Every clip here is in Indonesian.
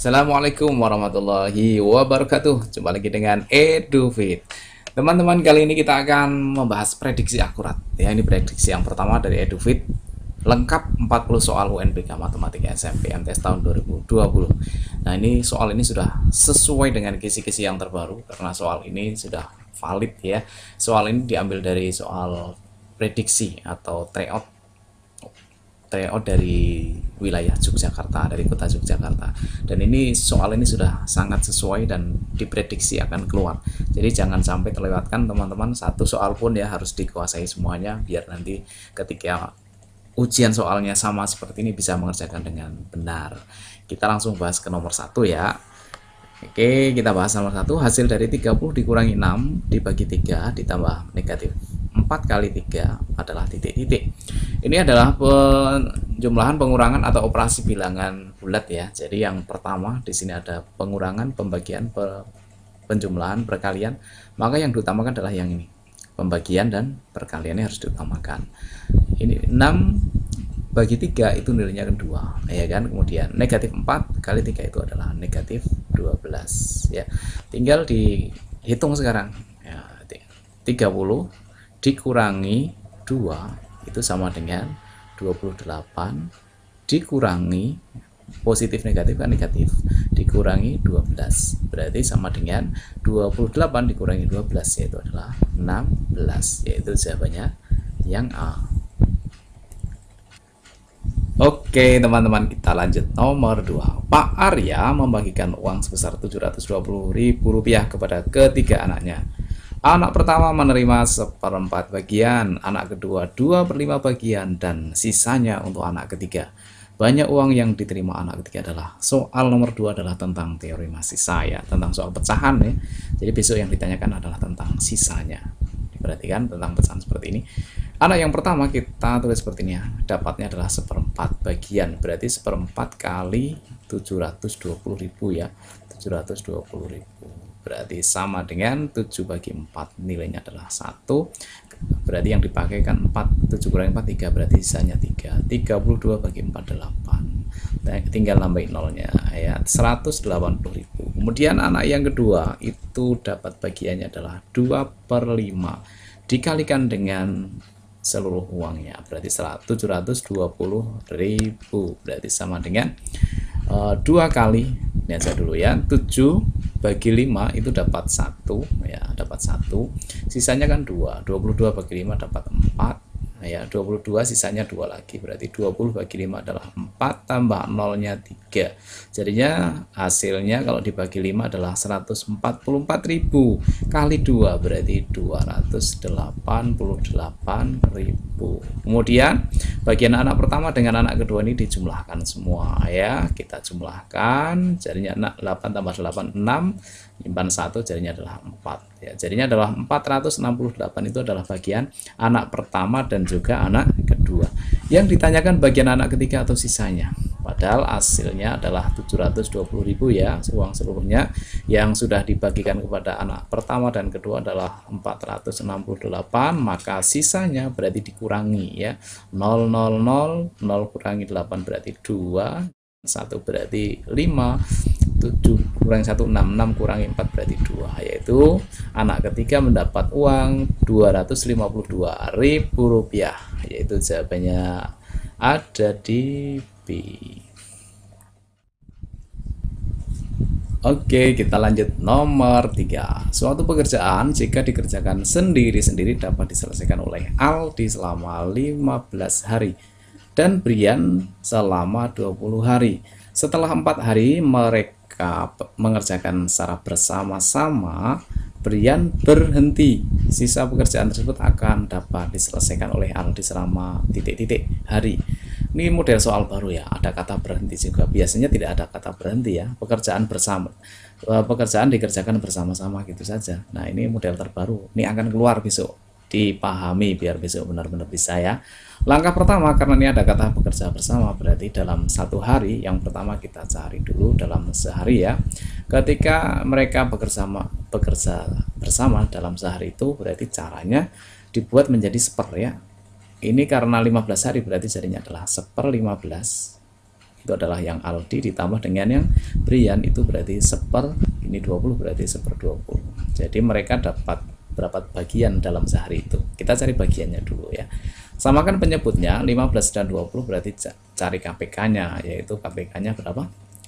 Assalamualaikum warahmatullahi wabarakatuh. Jumpa lagi dengan EduFit. Teman-teman, kali ini kita akan membahas prediksi akurat. Ya, ini prediksi yang pertama dari EduFit. Lengkap 40 soal UNBK Matematika SMP MTS tahun 2020. Nah, ini soal ini sudah sesuai dengan kisi-kisi yang terbaru karena soal ini sudah valid ya. Soal ini diambil dari soal prediksi atau tryout dari wilayah Yogyakarta, dari kota Yogyakarta, dan ini soal ini sudah sangat sesuai dan diprediksi akan keluar. Jadi jangan sampai terlewatkan teman-teman, satu soal pun ya harus dikuasai semuanya biar nanti ketika ujian soalnya sama seperti ini bisa mengerjakan dengan benar. Kita langsung bahas ke nomor 1 ya. Oke, kita bahas nomor 1. Hasil dari 30 dikurangi 6 dibagi 3 ditambah negatif 4 kali 3 adalah titik-titik. Ini adalah penjumlahan, pengurangan atau operasi bilangan bulat ya. Jadi yang pertama di sini ada pengurangan, pembagian, penjumlahan, perkalian. Maka yang diutamakan adalah yang ini. Pembagian dan perkaliannya harus diutamakan. Ini 6 bagi 3 itu nilainya kan 2 ya kan. Kemudian negatif 4 kali 3 itu adalah negatif 12 ya. Tinggal dihitung sekarang ya. 30 dikurangi 2 itu sama dengan 28 dikurangi positif negatif kan negatif dikurangi 12 berarti sama dengan 28 dikurangi 12 yaitu adalah 16, yaitu jawabannya yang A. Oke teman-teman, kita lanjut nomor 2. Pak Arya membagikan uang sebesar Rp720.000 kepada ketiga anaknya. Anak pertama menerima 1/4 bagian, anak kedua 2/5 bagian, dan sisanya untuk anak ketiga. Banyak uang yang diterima anak ketiga adalah. Soal nomor 2 adalah tentang teori sisa ya, tentang soal pecahan ya. Jadi besok yang ditanyakan adalah tentang sisanya. Diperhatikan tentang pecahan seperti ini. Anak yang pertama kita tulis seperti ini ya, dapatnya adalah 1/4 bagian, berarti 1/4 kali 720.000 ya, 720.000. Berarti sama dengan 7 bagi 4, nilainya adalah 1. Berarti yang dipakai kan 4, 7 kurangi 4, 3, berarti sisanya 3. 32 bagi 4, 8. Nah, tinggal nambahin nolnya ya, 180.000. Kemudian anak yang kedua itu dapat bagiannya adalah 2/5 dikalikan dengan seluruh uangnya, berarti 720.000, berarti sama dengan 2 kali ini aja dulu ya, 7 bagi 5 itu dapat 1 ya, dapat 1, sisanya kan 2, 22 bagi 5 dapat 4 ya, 22 sisanya 2 lagi, berarti 20 bagi 5 adalah 4 tambah nolnya 3, jadinya hasilnya kalau dibagi 5 adalah 144.000 kali 2 berarti 288.000. Kemudian bagian anak pertama dengan anak kedua ini dijumlahkan semua ya, kita jumlahkan, jadinya anak 8 tambah 8 6, nyimpan 1, jadinya adalah 4 ya, jadinya adalah 468. Itu adalah bagian anak pertama dan juga anak kedua. Yang ditanyakan bagian anak ketiga atau sisanya, padahal hasilnya adalah 720.000 ya, uang seluruhnya yang sudah dibagikan kepada anak pertama dan kedua adalah 468, maka sisanya berarti dikurangi ya, 0 0 0 0 kurangi 8 berarti 2, 1 berarti 5, 7 kurangi 1 6, 6 kurangi 4 berarti 2, yaitu anak ketiga mendapat uang Rp252.000, yaitu jawabannya ada di B. Oke, kita lanjut nomor 3. Suatu pekerjaan jika dikerjakan sendiri-sendiri dapat diselesaikan oleh Aldi selama 15 hari dan Brian selama 20 hari. Setelah 4 hari mereka mengerjakan secara bersama-sama, Brian berhenti. Sisa pekerjaan tersebut akan dapat diselesaikan oleh Aldi selama titik-titik hari. Ini model soal baru ya, ada kata berhenti juga. Biasanya tidak ada kata berhenti ya, pekerjaan bersama. Pekerjaan dikerjakan bersama-sama gitu saja. Nah, ini model terbaru. Ini akan keluar besok. Dipahami biar besok benar-benar bisa ya. Langkah pertama, karena ini ada kata bekerja bersama, berarti dalam 1 hari. Yang pertama kita cari dulu dalam sehari ya. Ketika mereka bekerja bersama dalam sehari itu, berarti caranya dibuat menjadi seper ya. Ini karena 15 hari berarti jadinya adalah 1/15 itu adalah yang Aldi ditambah dengan yang Brian, itu berarti ini 20 berarti 1/20. Jadi mereka dapat berapa bagian dalam sehari itu. Kita cari bagiannya dulu ya. Samakan penyebutnya 15 dan 20, berarti cari KPK-nya, yaitu KPK-nya berapa?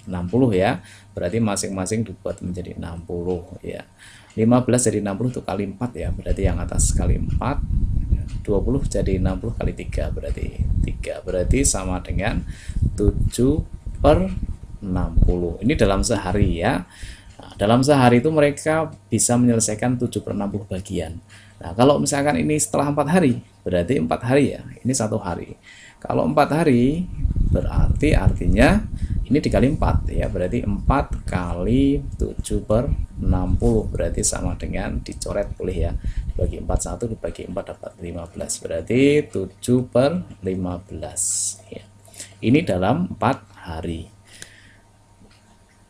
60 ya. Berarti masing-masing dibuat menjadi 60 ya. 15 jadi 60 itu kali 4 ya, berarti yang atas kali 4. 20 jadi 60 kali 3 berarti 3, berarti sama dengan 7/60. Ini dalam sehari ya. Nah, dalam sehari itu mereka bisa menyelesaikan 7/60 bagian. Nah, kalau misalkan ini setelah 4 hari, berarti 4 hari ya, ini 1 hari. Kalau 4 hari, berarti artinya ini dikali 4 ya, berarti 4 kali 7/60, berarti sama dengan, dicoret boleh ya, dibagi 4, 1 dibagi 4 dapat 15, berarti 7/15 ya. Ini dalam 4 hari.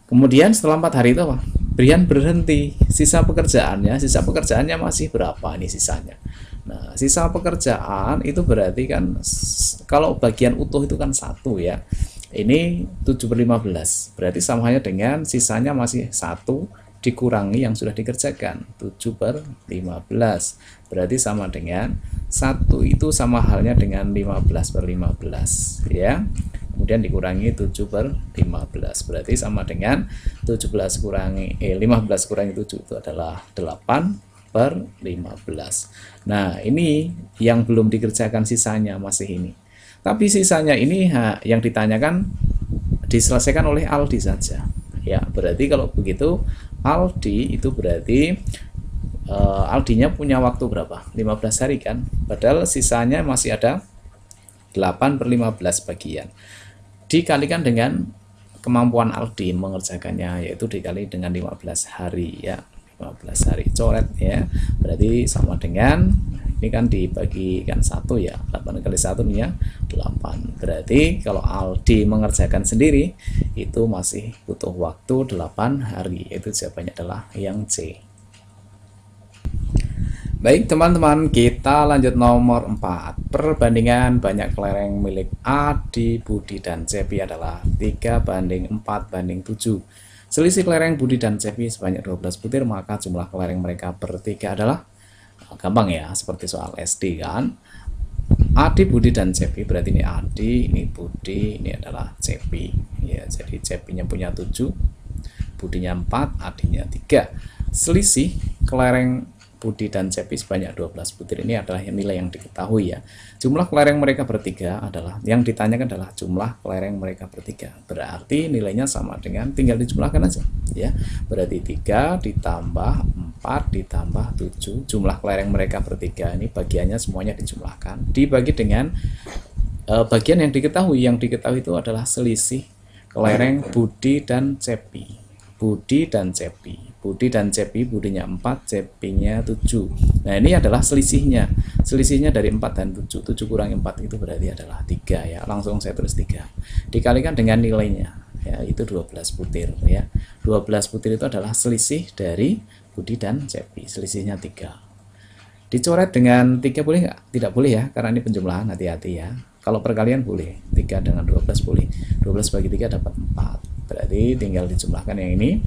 Kemudian setelah 4 hari itu apa? Brian berhenti, sisa pekerjaannya masih berapa ini sisanya. Nah, sisa pekerjaan itu berarti kan, kalau bagian utuh itu kan 1 ya, ini 7/15, berarti samanya dengan sisanya masih 1 dikurangi yang sudah dikerjakan, 7/15, berarti sama dengan 1 itu sama halnya dengan 15/15 ya. Kemudian dikurangi 7/15, berarti sama dengan 15 kurangi 7 itu adalah 8/15. Nah, ini yang belum dikerjakan sisanya masih ini. Tapi sisanya ini yang ditanyakan diselesaikan oleh Aldi saja. Ya, berarti kalau begitu Aldi itu berarti Aldinya punya waktu berapa? 15 hari kan? Padahal sisanya masih ada 8/15 bagian. Dikalikan dengan kemampuan Aldi mengerjakannya, yaitu dikali dengan 15 hari ya. 15 hari coret ya, berarti sama dengan, ini kan dibagikan 1 ya, 8 kali 1 nih ya 8, berarti kalau Aldi mengerjakan sendiri itu masih butuh waktu 8 hari, itu jawabannya adalah yang C. Baik teman-teman, kita lanjut nomor 4. Perbandingan banyak kelereng milik Adi, Budi, dan Cepi adalah 3:4:7. Selisih kelereng Budi dan Cepi sebanyak 12 butir, maka jumlah kelereng mereka bertiga adalah, gampang ya, seperti soal SD kan. Adi, Budi, dan Cepi, berarti ini Adi, ini Budi, ini adalah Cepi ya. Jadi Cepinya punya 7, Budinya 4, Adinya 3. Selisih kelereng Budi dan Cepi sebanyak 12 butir, ini adalah nilai yang diketahui ya. Jumlah kelereng mereka bertiga adalah, yang ditanyakan adalah jumlah kelereng mereka bertiga, berarti nilainya sama dengan, tinggal dijumlahkan aja ya. Berarti 3 ditambah 4 ditambah 7, jumlah kelereng mereka bertiga ini bagiannya semuanya dijumlahkan, dibagi dengan bagian yang diketahui. Yang diketahui itu adalah selisih kelereng Budi dan Cepi. Budi dan Cepi, Budi dan Cepi, Budinya 4, Cepinya 7. Nah, ini adalah selisihnya. Selisihnya dari 4 dan 7. 7 kurangi 4 itu berarti adalah 3 ya. Langsung saya tulis 3. Dikalikan dengan nilainya ya, itu 12 butir ya. 12 butir itu adalah selisih dari Budi dan Cepi. Selisihnya 3. Dicoret dengan 3 boleh nggak? Tidak boleh ya, karena ini penjumlahan, hati-hati ya. Kalau perkalian boleh, 3 dengan 12 boleh. 12 bagi 3 dapat 4. Berarti tinggal dijumlahkan yang ini.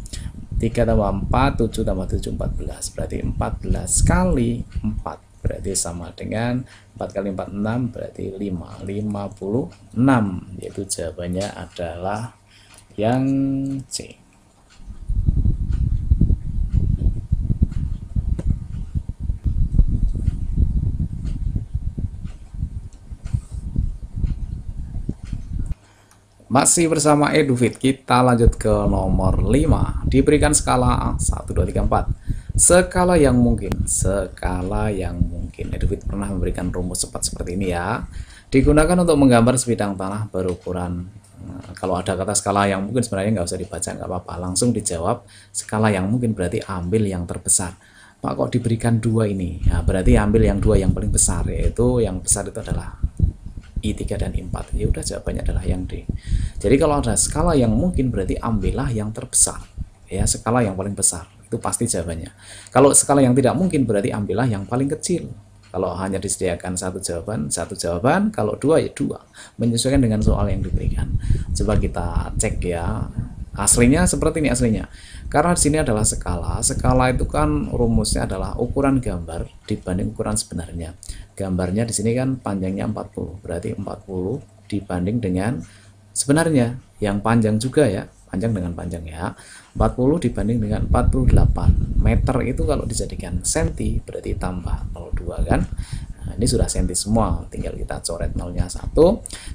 3 tambah 4, 7 tambah 7, 14. Berarti 14 kali 4. Berarti sama dengan 4 kali 4, 6. Berarti 5. 56. Yaitu jawabannya adalah yang C. Masih bersama EduFit, kita lanjut ke nomor 5. Diberikan skala 1, 2, 3, 4. Skala yang mungkin. Skala yang mungkin. EduFit pernah memberikan rumus cepat seperti ini ya. Digunakan untuk menggambar sebidang tanah berukuran. Kalau ada kata skala yang mungkin sebenarnya nggak usah dibaca, nggak apa-apa. Langsung dijawab. Skala yang mungkin berarti ambil yang terbesar. Pak, kok diberikan 2 ini? Nah, berarti ambil yang 2 yang paling besar, yaitu yang besar itu adalah I3 dan I4. Ya udah, jawabannya adalah yang D. Jadi kalau ada skala yang mungkin berarti ambillah yang terbesar ya, skala yang paling besar itu pasti jawabannya. Kalau skala yang tidak mungkin berarti ambillah yang paling kecil Kalau hanya disediakan satu jawaban, kalau dua ya dua, menyesuaikan dengan soal yang diberikan. Coba kita cek ya. Aslinya seperti ini aslinya. Karena di sini adalah skala. Skala itu kan rumusnya adalah ukuran gambar dibanding ukuran sebenarnya. Gambarnya di sini kan panjangnya 40, berarti 40 dibanding dengan sebenarnya yang panjang juga ya, panjang dengan panjang ya. 40 dibanding dengan 48 meter itu kalau dijadikan senti berarti tambah 02 kan. Nah, ini sudah senti semua, tinggal kita coret nolnya 1,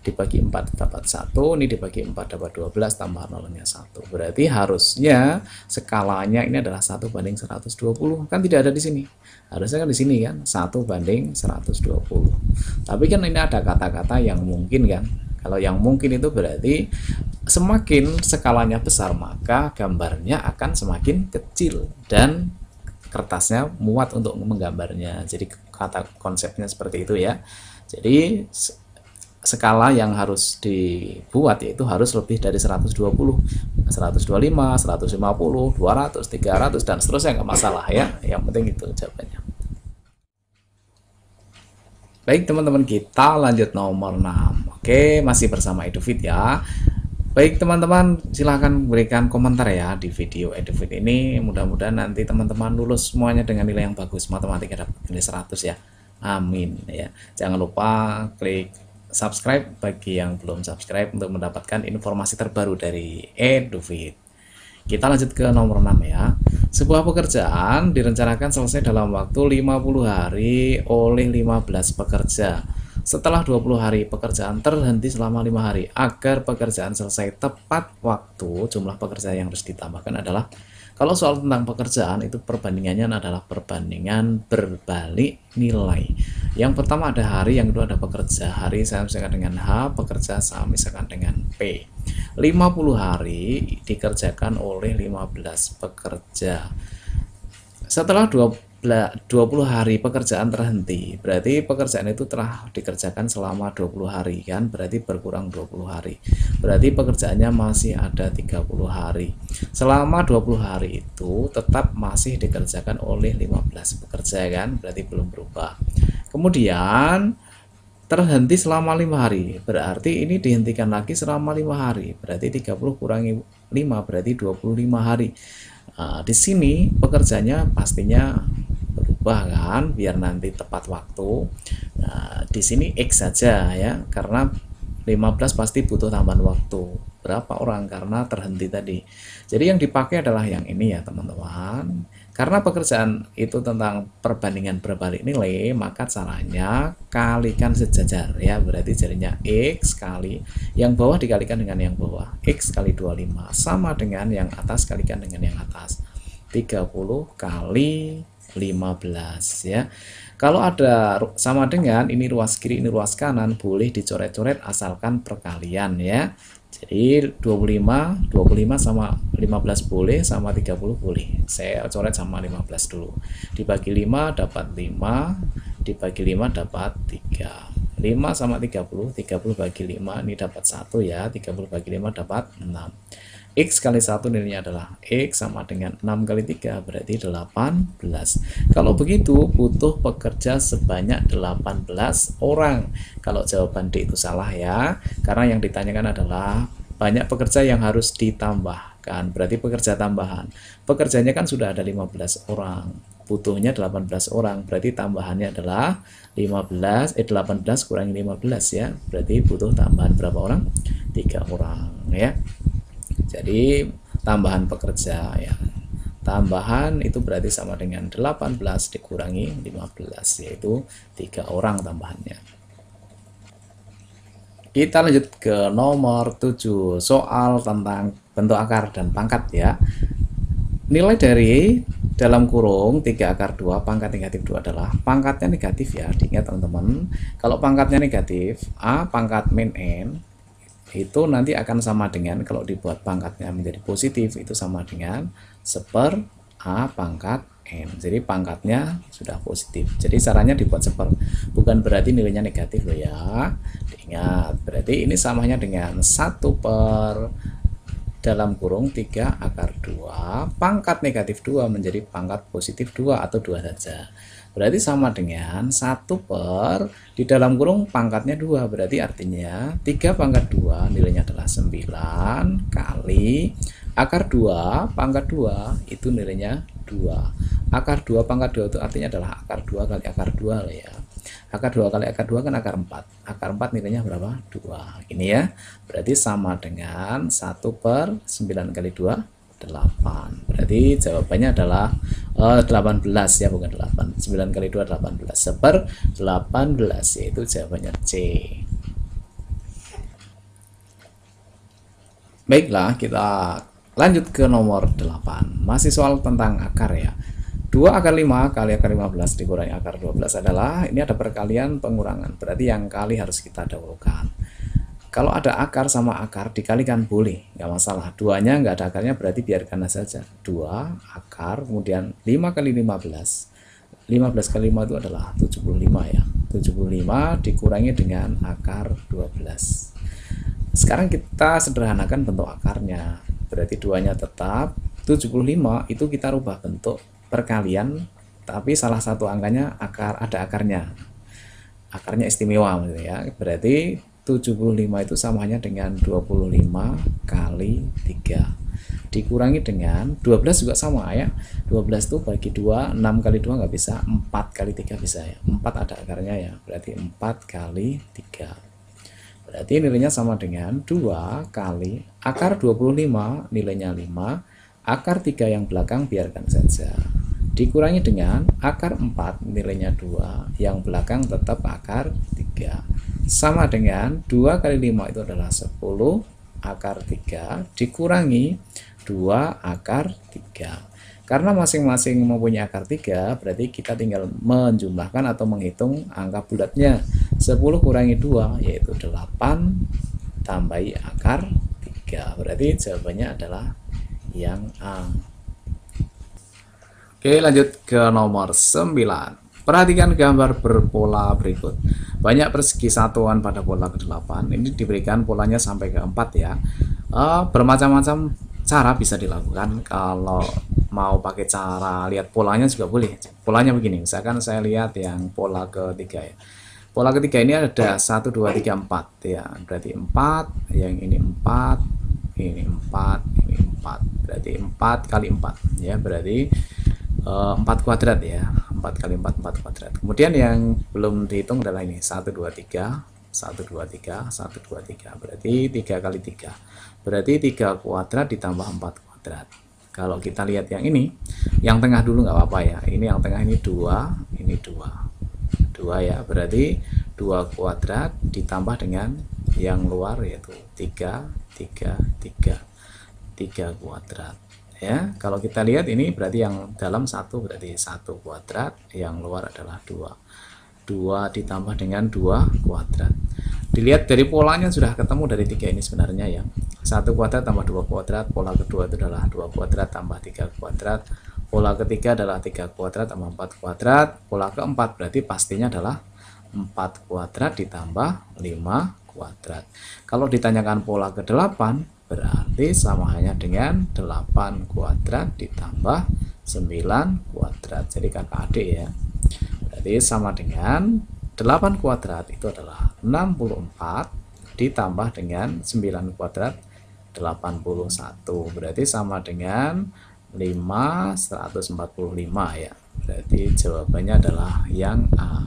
dibagi 4 dapat 1, ini dibagi 4 dapat 12, tambah nolnya 1. Berarti harusnya skalanya ini adalah 1 banding 120, kan tidak ada di sini. Harusnya kan di sini kan 1 banding 120. Tapi kan ini ada kata-kata yang mungkin kan. Kalau yang mungkin itu berarti semakin skalanya besar maka gambarnya akan semakin kecil dan kertasnya muat untuk menggambarnya. Jadi kata konsepnya seperti itu ya. Jadi skala yang harus dibuat yaitu harus lebih dari 120, 125, 150, 200, 300 dan seterusnya, nggak masalah ya. Yang penting itu jawabannya. Baik teman-teman, kita lanjut nomor 6. Oke, masih bersama EduFit ya. Baik teman-teman, silahkan berikan komentar ya di video EduFit ini. Mudah-mudahan nanti teman-teman lulus semuanya dengan nilai yang bagus, matematika dapat nilai 100 ya. Amin ya. Jangan lupa klik subscribe bagi yang belum subscribe untuk mendapatkan informasi terbaru dari EduFit. Kita lanjut ke nomor 6 ya. Sebuah pekerjaan direncanakan selesai dalam waktu 50 hari oleh 15 pekerja. Setelah 20 hari, pekerjaan terhenti selama 5 hari. Agar pekerjaan selesai tepat waktu, jumlah pekerja yang harus ditambahkan adalah, kalau soal tentang pekerjaan itu perbandingannya adalah perbandingan berbalik nilai. Yang pertama ada hari, yang kedua ada pekerja. Hari saya misalkan dengan H, pekerja saya misalkan dengan P. 50 hari dikerjakan oleh 15 pekerja. Setelah 20 hari pekerjaan terhenti, berarti pekerjaan itu telah dikerjakan selama 20 hari kan, berarti berkurang 20 hari, berarti pekerjaannya masih ada 30 hari. Selama 20 hari itu tetap masih dikerjakan oleh 15 pekerja kan, berarti belum berubah. Kemudian terhenti selama 5 hari, berarti ini dihentikan lagi selama 5 hari, berarti 30 kurangi 5 berarti 25 hari. Di sini pekerjanya pastinya berubah kan, biar nanti tepat waktu. Nah, di sini X saja ya, karena 15 pasti butuh tambahan waktu. Berapa orang? Karena terhenti tadi. Jadi yang dipakai adalah yang ini ya teman-teman. Karena pekerjaan itu tentang perbandingan berbalik nilai, maka caranya kalikan sejajar ya, berarti jadinya X kali yang bawah dikalikan dengan yang bawah, X kali 25 sama dengan yang atas kalikan dengan yang atas, 30 kali 15 ya. Kalau ada sama dengan ini ruas kiri ini ruas kanan, boleh dicoret-coret asalkan perkalian ya. Jadi 25 sama 15 boleh, sama 30 boleh. Saya coret sama 15 dulu. Dibagi 5 dapat 5, dibagi 5 dapat 3. 5 sama 30, 30 bagi 5 ini dapat 1 ya, 30 bagi 5 dapat 6. X kali 1 nilainya adalah X sama dengan 6 kali 3 berarti 18. Kalau begitu butuh pekerja sebanyak 18 orang. Kalau jawaban D itu salah ya, karena yang ditanyakan adalah banyak pekerja yang harus ditambahkan, berarti pekerja tambahan. Pekerjanya kan sudah ada 15 orang, butuhnya 18 orang, berarti tambahannya adalah 18 kurangi 15 ya, berarti butuh tambahan berapa orang? 3 orang ya. Jadi tambahan pekerja ya, tambahan itu berarti sama dengan 18 dikurangi 15, yaitu 3 orang tambahannya. Kita lanjut ke nomor 7, soal tentang bentuk akar dan pangkat ya. Nilai dari dalam kurung 3 akar 2 pangkat negatif 2 adalah, pangkatnya negatif ya, diingat teman-teman. Kalau pangkatnya negatif, A pangkat min N itu nanti akan sama dengan, kalau dibuat pangkatnya menjadi positif itu sama dengan 1/A pangkat N. Jadi pangkatnya sudah positif, jadi caranya dibuat 1/, bukan berarti nilainya negatif loh ya, diingat. Berarti ini samanya dengan 1/8 dalam kurung 3 akar 2, pangkat negatif 2 menjadi pangkat positif 2 atau 2 saja. Berarti sama dengan 1 per di dalam kurung pangkatnya 2, berarti artinya 3 pangkat 2 nilainya adalah 9 kali akar 2 pangkat 2 itu nilainya 2. Akar 2 pangkat 2 itu artinya adalah akar 2 kali akar 2 lah ya. Akar 2 kali akar 2 kan akar 4. Akar 4 nilainya berapa? 2. Ini ya. Berarti sama dengan 1 per 9 kali 2, 8. Berarti jawabannya adalah 18 ya, bukan 8. 9 kali 2, 18. Seper 18, yaitu jawabannya C. Baiklah, kita lanjut ke nomor 8. Masih soal tentang akar ya. 2 akar 5 kali akar 15 dikurangi akar 12 adalah, ini ada perkalian pengurangan. Berarti yang kali harus kita dahulukan. Kalau ada akar sama akar dikalikan boleh, nggak masalah. Duanya nggak ada akarnya berarti biarkan saja. 2 akar, kemudian 5 kali 15. 15 kali 5 itu adalah 75 ya. 75 dikurangi dengan akar 12. Sekarang kita sederhanakan bentuk akarnya. Berarti duanya tetap, 75 itu kita rubah bentuk perkalian, tapi salah satu angkanya ada akarnya. Akarnya istimewa gitu ya. Berarti 75 itu samanya dengan 25 kali 3 dikurangi dengan 12 juga sama ya. 12 itu bagi 2, 6 kali 2 nggak bisa, 4 kali 3 bisa ya. 4 ada akarnya ya, berarti 4 kali 3. Berarti nilainya sama dengan 2 kali akar 25 nilainya 5, akar 3 yang belakang biarkan saja. Dikurangi dengan akar 4 nilainya 2, yang belakang tetap akar 3. Sama dengan 2 kali 5 itu adalah 10 akar 3 dikurangi 2 akar 3. Karena masing-masing mempunyai akar 3, berarti kita tinggal menjumlahkan atau menghitung angka bulatnya. 10 kurangi 2 yaitu 8 tambahi akar 3. Berarti jawabannya adalah yang A. Oke, lanjut ke nomor 9. Perhatikan gambar berpola berikut. Banyak persegi satuan pada pola ke-8. Ini diberikan polanya sampai ke 4 ya. Bermacam-macam cara bisa dilakukan. Kalau mau pakai cara lihat polanya juga boleh. Polanya begini, misalkan saya lihat yang pola ketiga ya. Pola ketiga ini ada 1, 2, 3, 4 ya. Berarti 4, yang ini 4, ini 4, ini 4. Berarti 4 kali 4 ya. Berarti 4 kuadrat ya, 4 kali 4, 4 kuadrat. Kemudian yang belum dihitung adalah ini 1, 2, 3, 1, 2, 3, 1, 2, 3. Berarti 3 kali 3. Berarti 3 kuadrat ditambah 4 kuadrat. Kalau kita lihat yang ini, yang tengah dulu nggak apa-apa ya. Ini yang tengah ini 2, ini 2. 2 ya, berarti 2 kuadrat ditambah dengan yang luar yaitu 3, 3, 3. 3 kuadrat. Ya, kalau kita lihat ini berarti yang dalam 1 berarti 1 kuadrat, yang luar adalah 2. 2 ditambah dengan 2 kuadrat. Dilihat dari polanya sudah ketemu dari 3 ini sebenarnya ya. 1 kuadrat tambah 2 kuadrat, pola kedua itu adalah 2 kuadrat tambah 3 kuadrat. Pola ketiga adalah 3 kuadrat tambah 4 kuadrat. Pola keempat berarti pastinya adalah 4 kuadrat ditambah 5 kuadrat. Kalau ditanyakan pola ke-8 berarti sama hanya dengan 8 kuadrat ditambah 9 kuadrat. Jadi kakak adik ya. Berarti sama dengan 8 kuadrat itu adalah 64 ditambah dengan 9 kuadrat 81. Berarti sama dengan 5 145 ya. Berarti jawabannya adalah yang A.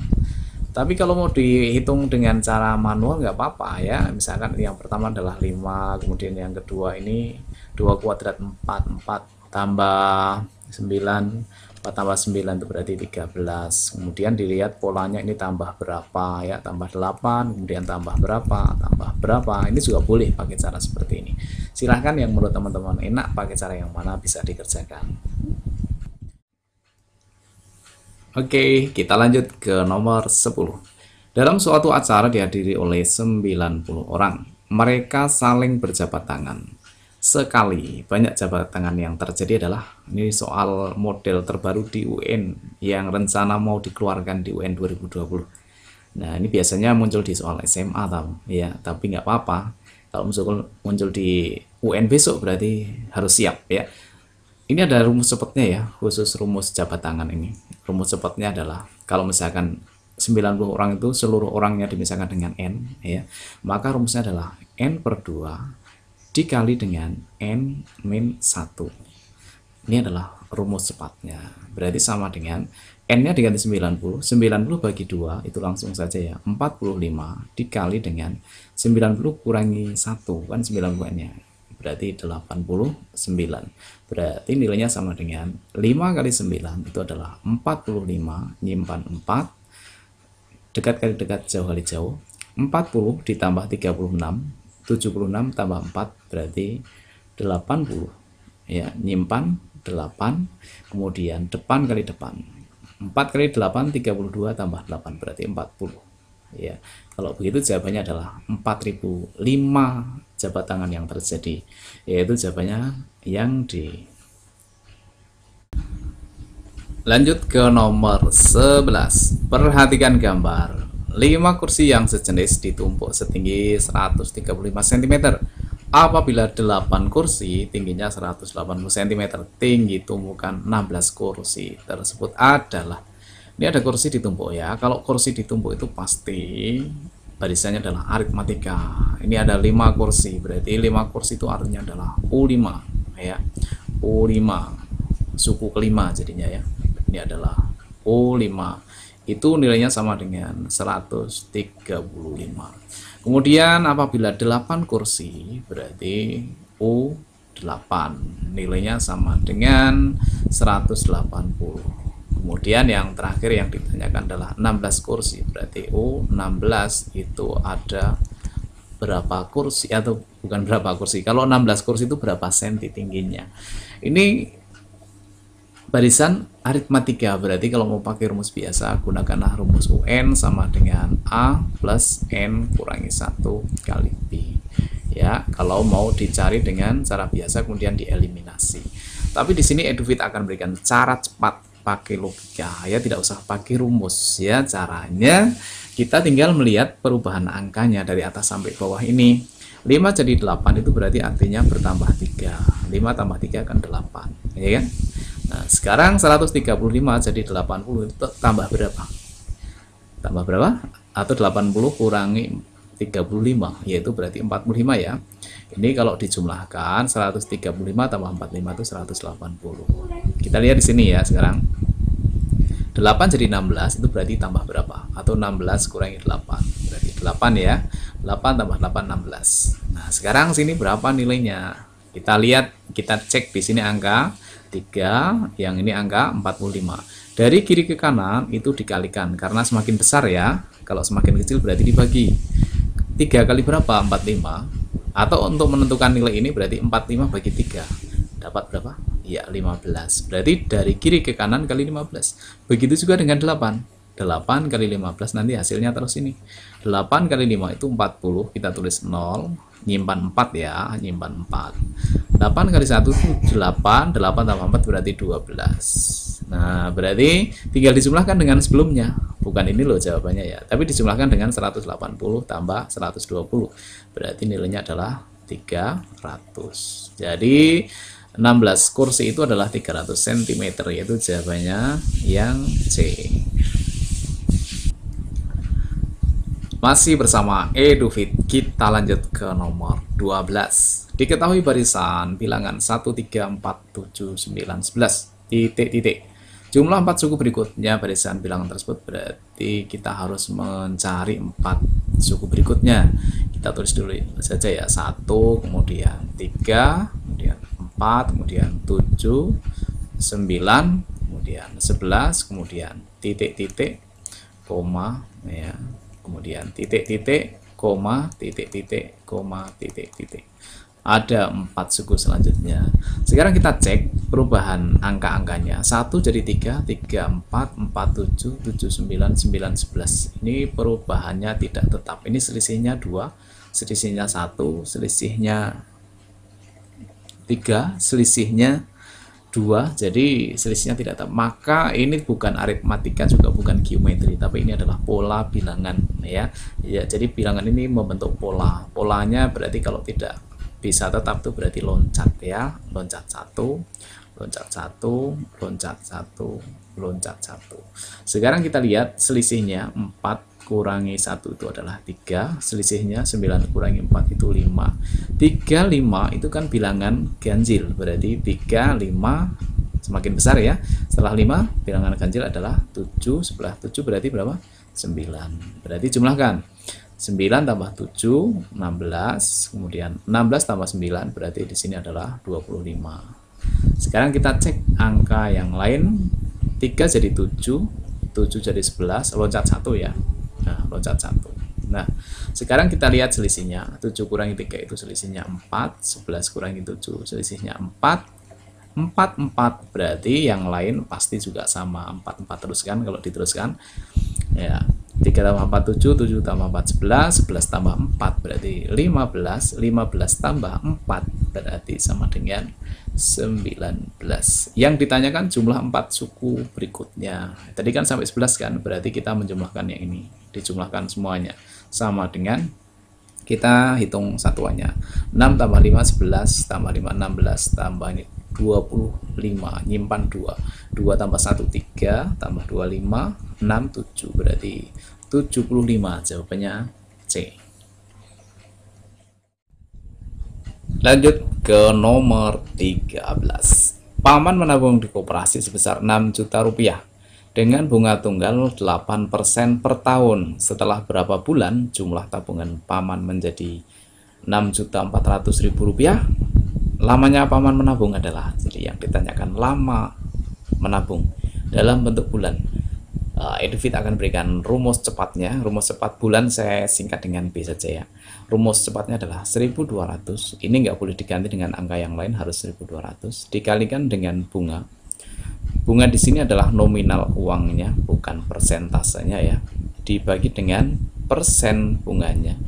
Tapi kalau mau dihitung dengan cara manual nggak apa-apa ya. Misalkan yang pertama adalah 5, kemudian yang kedua ini 2 kuadrat 4, 4 tambah 9, 4 tambah 9 itu berarti 13. Kemudian dilihat polanya ini tambah berapa ya, tambah 8, kemudian tambah berapa. Ini juga boleh pakai cara seperti ini. Silahkan yang menurut teman-teman enak pakai cara yang mana bisa dikerjakan. Oke, kita lanjut ke nomor 10. Dalam suatu acara dihadiri oleh 90 orang. Mereka saling berjabat tangan. Sekali banyak jabat tangan yang terjadi adalah, ini soal model terbaru di UN yang rencana mau dikeluarkan di UN 2020. Nah, ini biasanya muncul di soal SMA tahu ya, tapi nggak apa-apa. Kalau muncul di UN besok berarti harus siap ya. Ini ada rumus cepatnya ya, khusus rumus jabat tangan ini. Rumus cepatnya adalah kalau misalkan 90 orang itu seluruh orangnya dimisahkan dengan N ya, maka rumusnya adalah N per 2 dikali dengan N min 1. Ini adalah rumus cepatnya. Berarti sama dengan N-nya diganti 90, 90 bagi 2 itu langsung saja ya, 45 dikali dengan 90 kurangi 1, kan 90 N-nya. Berarti 89. Berarti nilainya sama dengan 5 kali 9 itu adalah 45, nyimpan 4, dekat kali dekat, jauh kali jauh, 40 ditambah 36, 76 tambah 4 berarti 80 ya, nyimpan 8, kemudian depan kali depan, 4 kali 8 32 tambah 8 berarti 40 ya. Kalau begitu jawabannya adalah 4005 jabat tangan yang terjadi, yaitu jawabannya yang D. Lanjut ke nomor 11. Perhatikan gambar. 5 kursi yang sejenis ditumpuk setinggi 135 cm. Apabila 8 kursi tingginya 180 cm, tinggi tumpukan 16 kursi tersebut adalah, ini ada kursi ditumpuk ya. Kalau kursi ditumpuk itu pasti barisannya adalah aritmatika. Ini ada 5 kursi, berarti 5 kursi itu artinya adalah U5 ya. U5 suku kelima jadinya ya. Ini adalah U5. Itu nilainya sama dengan 135. Kemudian apabila 8 kursi berarti U8, nilainya sama dengan 180. Kemudian yang terakhir yang ditanyakan adalah 16 kursi, berarti U16 itu ada berapa kursi, atau bukan berapa kursi, kalau 16 kursi itu berapa senti tingginya. Ini barisan aritmatika, berarti kalau mau pakai rumus biasa gunakanlah rumus UN sama dengan A plus N kurangi 1 kali B ya, kalau mau dicari dengan cara biasa kemudian dieliminasi. Tapi di sini Edufit akan berikan cara cepat pakai logika ya, tidak usah pakai rumus ya. Caranya kita tinggal melihat perubahan angkanya dari atas sampai bawah ini. 5 jadi 8 itu berarti artinya bertambah 3. 5 tambah 3 kan 8 ya kan. Nah, sekarang 135 jadi 80 itu tambah berapa? Tambah berapa? Atau 80 kurangi 35, yaitu berarti 45 ya. Ini kalau dijumlahkan 135 tambah 45 itu 180. Kita lihat di sini ya sekarang. 8 jadi 16 itu berarti tambah berapa? Atau 16 kurangi 8. Berarti 8 ya. 8 tambah 8 16. Nah, sekarang sini berapa nilainya? Kita lihat, kita cek di sini angka 3, yang ini angka 45. Dari kiri ke kanan itu dikalikan karena semakin besar ya. Kalau semakin kecil berarti dibagi. 3 kali berapa? 45. Atau untuk menentukan nilai ini berarti 45 bagi 3. Dapat berapa? Ya, 15. Berarti dari kiri ke kanan kali 15. Begitu juga dengan 8. 8 kali 15 nanti hasilnya terus ini. 8 kali 5 itu 40, kita tulis 0, nyimpan 4 ya, nyimpan 4. 8 kali 1 itu 8, 8 tambah 4 berarti 12. Nah, berarti tinggal dijumlahkan dengan sebelumnya. Bukan ini loh jawabannya ya, tapi dijumlahkan dengan 180 tambah 120. Berarti nilainya adalah 300. Jadi 16 kursi itu adalah 300 cm, yaitu jawabannya yang C. Masih bersama Edufit, kita lanjut ke nomor 12. Diketahui barisan bilangan 1, 3, 4, 7, 9, 11, titik-titik. Jumlah 4 suku berikutnya barisan bilangan tersebut, berarti kita harus mencari 4 suku berikutnya. Kita tulis dulu saja ya, 1, kemudian 3, kemudian 4, kemudian 7, 9, kemudian 11, kemudian titik-titik, koma, ya. Kemudian titik-titik, koma, titik-titik, koma, titik-titik. Ada 4 suku selanjutnya. Sekarang kita cek perubahan angka-angkanya. 1 jadi 3, 3, 4, 4, 7, 7, 9, 9, 11. Ini perubahannya tidak tetap. Ini selisihnya 2, selisihnya 1, selisihnya 3, selisihnya 2, jadi selisihnya tidak tetap. Maka ini bukan aritmatika juga bukan geometri, tapi ini adalah pola bilangan ya. Ya, jadi bilangan ini membentuk pola. Polanya berarti kalau tidak bisa tetap itu berarti loncat ya. Loncat 1, loncat 1, loncat 1, loncat 1. Sekarang kita lihat selisihnya 4 kurangi 1 itu adalah 3, selisihnya 9 kurangi 4 itu 5. 3, 5 itu kan bilangan ganjil, berarti 3, 5 semakin besar ya. Setelah 5 bilangan ganjil adalah 7, sebelah 7 berarti berapa? 9. Berarti jumlahkan 9 tambah 7, 16, kemudian 16 tambah 9 berarti di sini adalah 25. Sekarang kita cek angka yang lain. 3 jadi 7, 7 jadi 11, loncat 1 ya. Nah, loncat 1. Nah, sekarang kita lihat selisihnya. 7 kurangi 3 itu selisihnya 4, 11 kurangi 7 selisihnya 4. 4, 4 berarti yang lain pasti juga sama. 4, 4 teruskan kalau diteruskan. Ya, 3 tambah 4 7, 7 tambah 4 11, 11 tambah 4 berarti 15, 15 tambah 4 berarti sama dengan 19. Yang ditanyakan jumlah 4 suku berikutnya. Tadi kan sampai 11 kan, berarti kita menjumlahkan yang ini. Dijumlahkan semuanya. Sama dengan kita hitung satuannya. 6 tambah 5 11 tambah 5 16 tambah ini 25, nyimpan 2. 2 tambah 1 3 tambah 25 6 7 berarti 75. Jawabannya C. Lanjut ke nomor 13. Paman menabung di koperasi sebesar 6 juta rupiah dengan bunga tunggal 8% per tahun. Setelah berapa bulan jumlah tabungan paman menjadi 6.400.000 rupiah? Lamanya paman menabung adalah, jadi yang ditanyakan lama menabung dalam bentuk bulan. Edufit akan berikan rumus cepatnya. Rumus cepat bulan saya singkat dengan B saja ya. Rumus cepatnya adalah 1200. Ini nggak boleh diganti dengan angka yang lain, harus 1200 dikalikan dengan bunga. Bunga di sini adalah nominal uangnya, bukan persentasenya ya. Dibagi dengan persen bunganya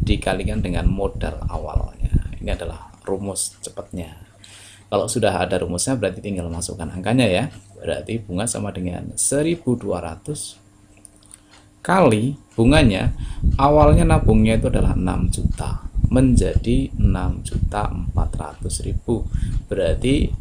dikalikan dengan modal awalnya. Ini adalah rumus cepatnya. Kalau sudah ada rumusnya berarti tinggal masukkan angkanya ya. Berarti bunga sama dengan 1200 kali bunganya. Awalnya nabungnya itu adalah 6 juta menjadi 6.400.000. Berarti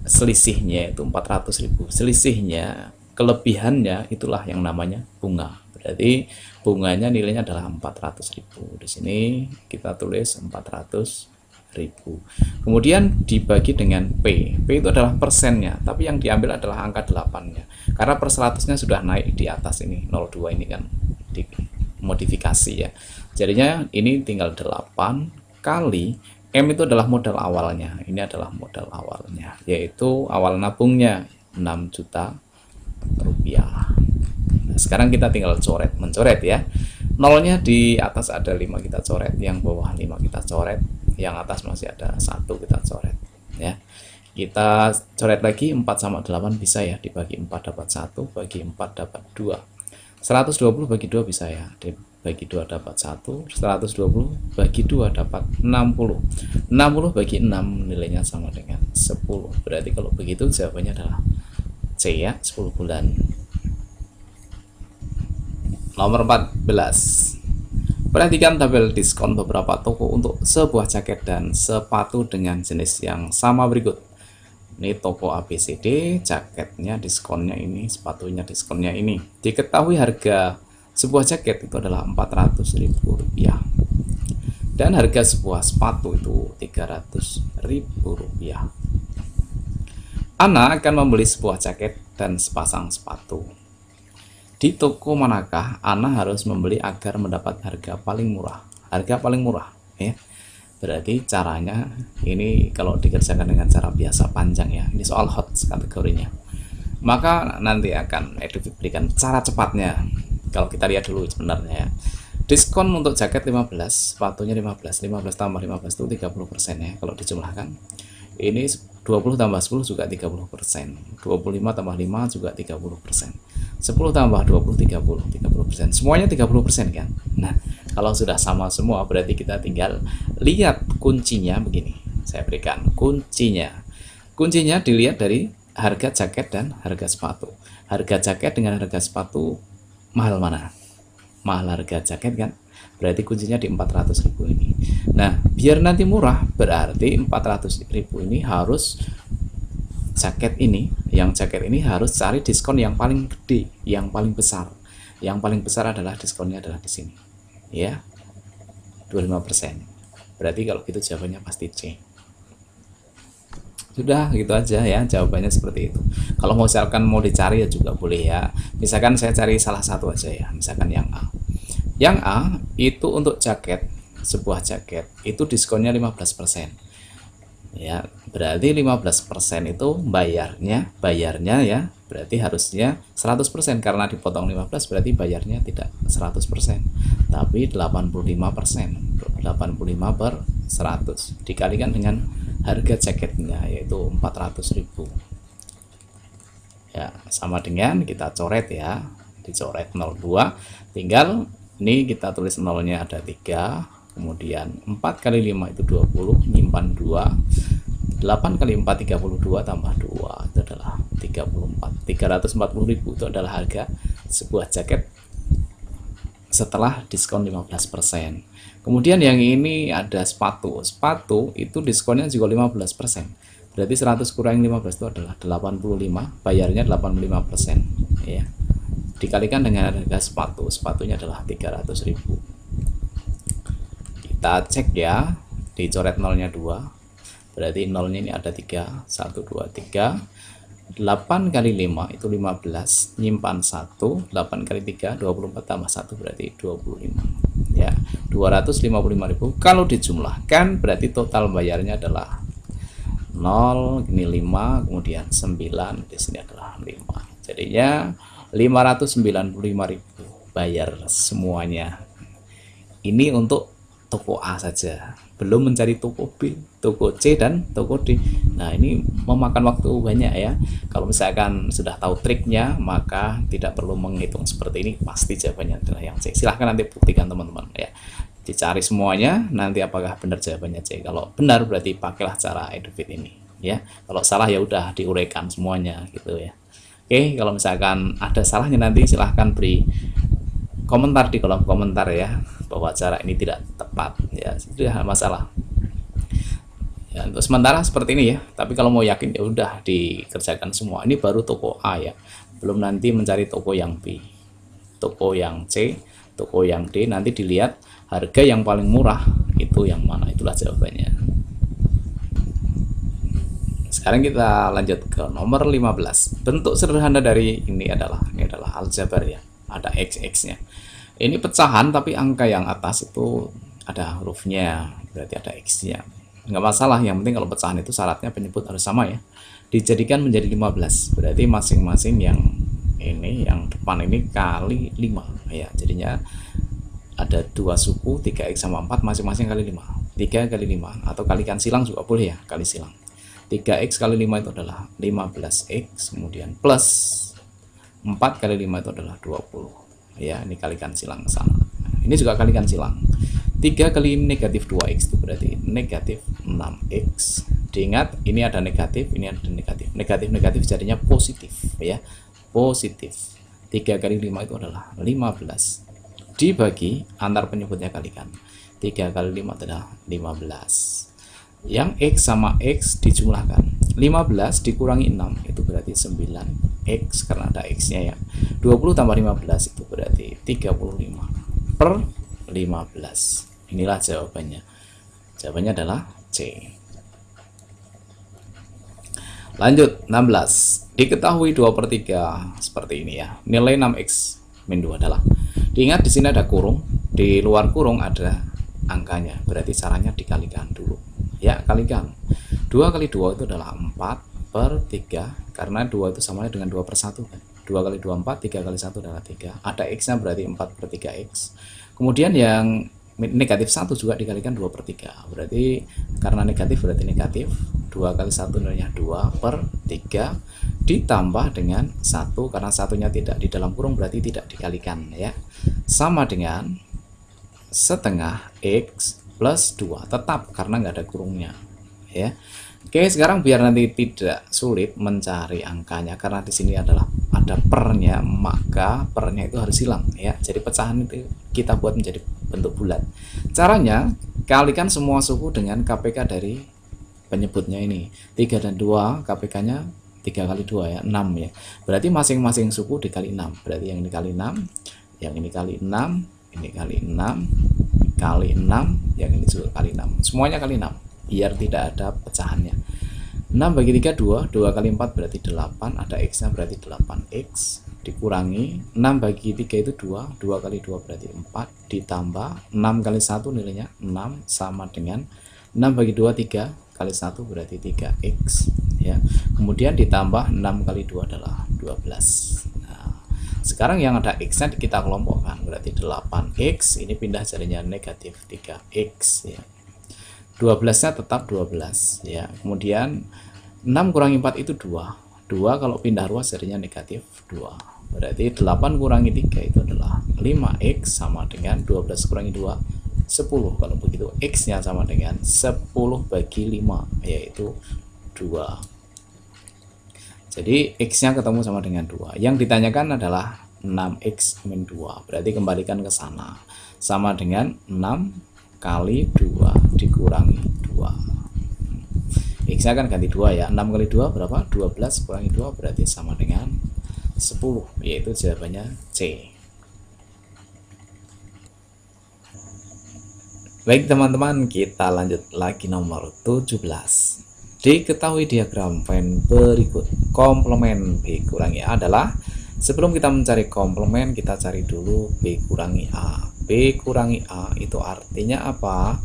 selisihnya itu 400.000. Selisihnya, kelebihannya itulah yang namanya bunga. Berarti bunganya nilainya adalah 400.000. Di sini kita tulis 400.000. Kemudian dibagi dengan P. P itu adalah persennya, tapi yang diambil adalah angka 8-nya. Karena per 100-nya sudah naik di atas ini, 02 ini kan dimodifikasi ya. Jadinya ini tinggal 8 kali M itu adalah modal awalnya. Ini adalah modal awalnya, yaitu awal nabungnya 6 juta rupiah. Nah, sekarang kita tinggal mencoret ya. Nolnya di atas ada 5 kita coret, yang bawah 5 kita coret, yang atas masih ada 1 kita coret ya. Kita coret lagi 4 sama 8 bisa ya, dibagi 4 dapat 1, bagi 4 dapat 2. 120 bagi 2 bisa ya, dibagi 2 dapat 1. 120 bagi 2 dapat 60. 60 bagi 6 nilainya sama dengan 10. Berarti kalau begitu jawabannya adalah C ya, 10 bulan. Nomor 14. Perhatikan tabel diskon beberapa toko untuk sebuah jaket dan sepatu dengan jenis yang sama berikut. Ini toko ABCD, jaketnya diskonnya ini, sepatunya diskonnya ini. Diketahui harga sebuah jaket itu adalah 400.000 rupiah. Dan harga sebuah sepatu itu 300.000 rupiah. Ana akan membeli sebuah jaket dan sepasang sepatu. Di toko manakah Ana harus membeli agar mendapat harga paling murah? Harga paling murah ya. Berarti caranya ini kalau dikerjakan dengan cara biasa panjang ya. Ini soal hot kategorinya. Maka nanti akan Edufit berikan cara cepatnya. Kalau kita lihat dulu sebenarnya ya. Diskon untuk jaket 15, sepatunya 15. 15 tambah 15 itu 30% ya kalau dijumlahkan. Ini 20 tambah 10 juga 30%. 25 tambah 5 juga 30%. 10 tambah 20 30%. Semuanya 30% kan. Nah, kalau sudah sama semua berarti kita tinggal lihat kuncinya begini. Saya berikan kuncinya. Kuncinya dilihat dari harga jaket dan harga sepatu. Harga jaket dengan harga sepatu mahal mana? Mahal harga jaket kan? Berarti kuncinya di 400.000 ini. Nah, biar nanti murah, berarti 400.000 ini harus jaket ini, yang jaket ini harus cari diskon yang paling gede, yang paling besar. Yang paling besar adalah diskonnya adalah di sini. Ya. 25%. Berarti kalau gitu jawabannya pasti C. Sudah gitu aja ya, jawabannya seperti itu. Kalau misalkan mau dicari ya juga boleh ya. Misalkan saya cari salah satu aja ya, misalkan yang A. Yang A itu untuk jaket, sebuah jaket itu diskonnya 15%. Ya, berarti 15% itu bayarnya ya, berarti harusnya 100% karena dipotong 15 berarti bayarnya tidak 100%, tapi 85%. 85 per 100 dikalikan dengan harga jaketnya yaitu 400.000. Ya, sama dengan kita coret ya, dicoret 02, tinggal ini kita tulis nolnya ada 3, kemudian 4 kali 5 itu 20, nyimpan 2, 8 kali 4 32 tambah 2 itu adalah 34. 340.000 itu adalah harga sebuah jaket setelah diskon 15%. Kemudian yang ini ada sepatu. Sepatu itu diskonnya juga 15%. Berarti 100 kurang 15 itu adalah 85, bayarnya 85% ya. Dikalikan dengan harga sepatu. Sepatunya adalah 300.000. Kita cek ya, dicoret nolnya 2. Berarti nolnya ini ada 3, 1 2 3. 8 kali 5 itu 15, nyimpan 1, 8 kali 3 24 tambah 1 berarti 25 ya, 255.000. Kalau dijumlahkan berarti total bayarnya adalah 0, ini 5, kemudian 9, di sini adalah 5, jadinya 595.000 bayar semuanya. Ini untuk toko A saja, belum mencari toko B, toko C, dan toko D. Nah, ini memakan waktu banyak ya. Kalau misalkan sudah tahu triknya, maka tidak perlu menghitung seperti ini, pasti jawabannya adalah yang C. Silahkan nanti buktikan teman-teman ya. Dicari semuanya, nanti apakah benar jawabannya C. Kalau benar berarti pakailah cara EduFit ini ya. Kalau salah ya udah diuraikan semuanya gitu ya. Oke, kalau misalkan ada salahnya nanti silahkan beri komentar di kolom komentar ya, bahwa cara ini tidak tepat ya, tidak masalah ya. Untuk sementara seperti ini ya, tapi kalau mau yakin ya udah dikerjakan semua. Ini baru toko A ya, belum nanti mencari toko yang B, toko yang C, toko yang D. Nanti dilihat harga yang paling murah itu yang mana, itulah jawabannya. Sekarang kita lanjut ke nomor 15. Bentuk sederhana dari ini adalah aljabar ya, ada x-nya. Ini pecahan tapi angka yang atas itu ada hurufnya, berarti ada x-nya. Nggak masalah, yang penting kalau pecahan itu syaratnya penyebut harus sama ya. Dijadikan menjadi 15, berarti masing-masing yang ini, yang depan ini kali 5 ya. Jadinya ada 2 suku, 3x sama 4, masing-masing kali 5. 3 kali 5 atau kalikan silang juga boleh ya, kali silang. 3x kali 5 itu adalah 15x, kemudian plus 4 kali 5 itu adalah 20 ya. Ini kalikan silang ke sana, ini juga kalikan silang. 3 kali negatif 2x itu berarti negatif 6x. Diingat ini ada negatif, ini ada negatif, negatif jadinya positif ya, positif. 3 kali 5 itu adalah 15, dibagi antar penyebutnya kalikan. 3 kali 5 adalah 15. Yang x sama x dijumlahkan, 15 dikurangi 6 itu berarti 9x karena ada x nya ya. 20 tambah 15 itu berarti 35 per 15. Inilah jawabannya. Jawabannya adalah C. Lanjut 16. Diketahui 2/3 seperti ini ya. Nilai 6x min 2 adalah, diingat di sini ada kurung, di luar kurung ada angkanya, berarti caranya dikalikan dulu ya, kalikan. 2 kali 2 itu adalah 4/3 karena 2 itu sama dengan 2/1 kan. 2 kali 2 4, 3 kali 1 adalah 3. Ada x nya berarti 4/3x. Kemudian yang negatif 1 juga dikalikan 2/3, berarti karena negatif berarti negatif. 2 kali 1 nilainya 2/3 ditambah dengan 1 karena satunya tidak di dalam kurung berarti tidak dikalikan ya, sama dengan setengah x plus 2, tetap karena nggak ada kurungnya ya. Oke, sekarang biar nanti tidak sulit mencari angkanya karena di sini adalah ada pernya, maka pernya itu harus hilang ya. Jadi pecahan itu kita buat menjadi bentuk bulat. Caranya kalikan semua suku dengan KPK dari penyebutnya ini. 3 dan 2 KPK-nya 3 kali 2 ya, 6 ya. Berarti masing-masing suku dikali 6. Berarti yang ini kali 6, yang ini kali 6, ini kali 6, kali 6, yang ini juga kali 6. Semuanya kali 6. Biar tidak ada pecahannya. 6 bagi 3 2, 2 kali 4 berarti 8, ada X nya berarti 8X, dikurangi 6 bagi 3 itu 2, 2 kali 2 berarti 4, ditambah 6 kali 1 nilainya 6 sama dengan 6 bagi 2 3 kali 1 berarti 3X ya. Kemudian ditambah 6 kali 2 adalah 12. Nah, sekarang yang ada X nya kita kelompokkan berarti 8X, ini pindah jadinya negatif 3X ya. 12-nya tetap 12 ya. Kemudian 6 kurangi 4 itu 2. 2 kalau pindah ruas jadinya negatif 2. Berarti 8 kurangi 3 itu adalah 5X sama dengan 12 kurangi 2 10. Kalau begitu X-nya sama dengan 10 bagi 5 yaitu 2. Jadi X-nya ketemu sama dengan 2. Yang ditanyakan adalah 6X min 2. Berarti kembalikan ke sana. Sama dengan 6 kali 2 dikurangi 2. X akan ganti 2 ya. 6 kali 2 berapa? 12 kurangi 2 berarti sama dengan 10, yaitu jawabannya C. Baik teman-teman, kita lanjut lagi nomor 17. Diketahui diagram Venn berikut. Komplement B kurangi A adalah, sebelum kita mencari komplement, kita cari dulu B kurangi A. B kurangi A itu artinya apa?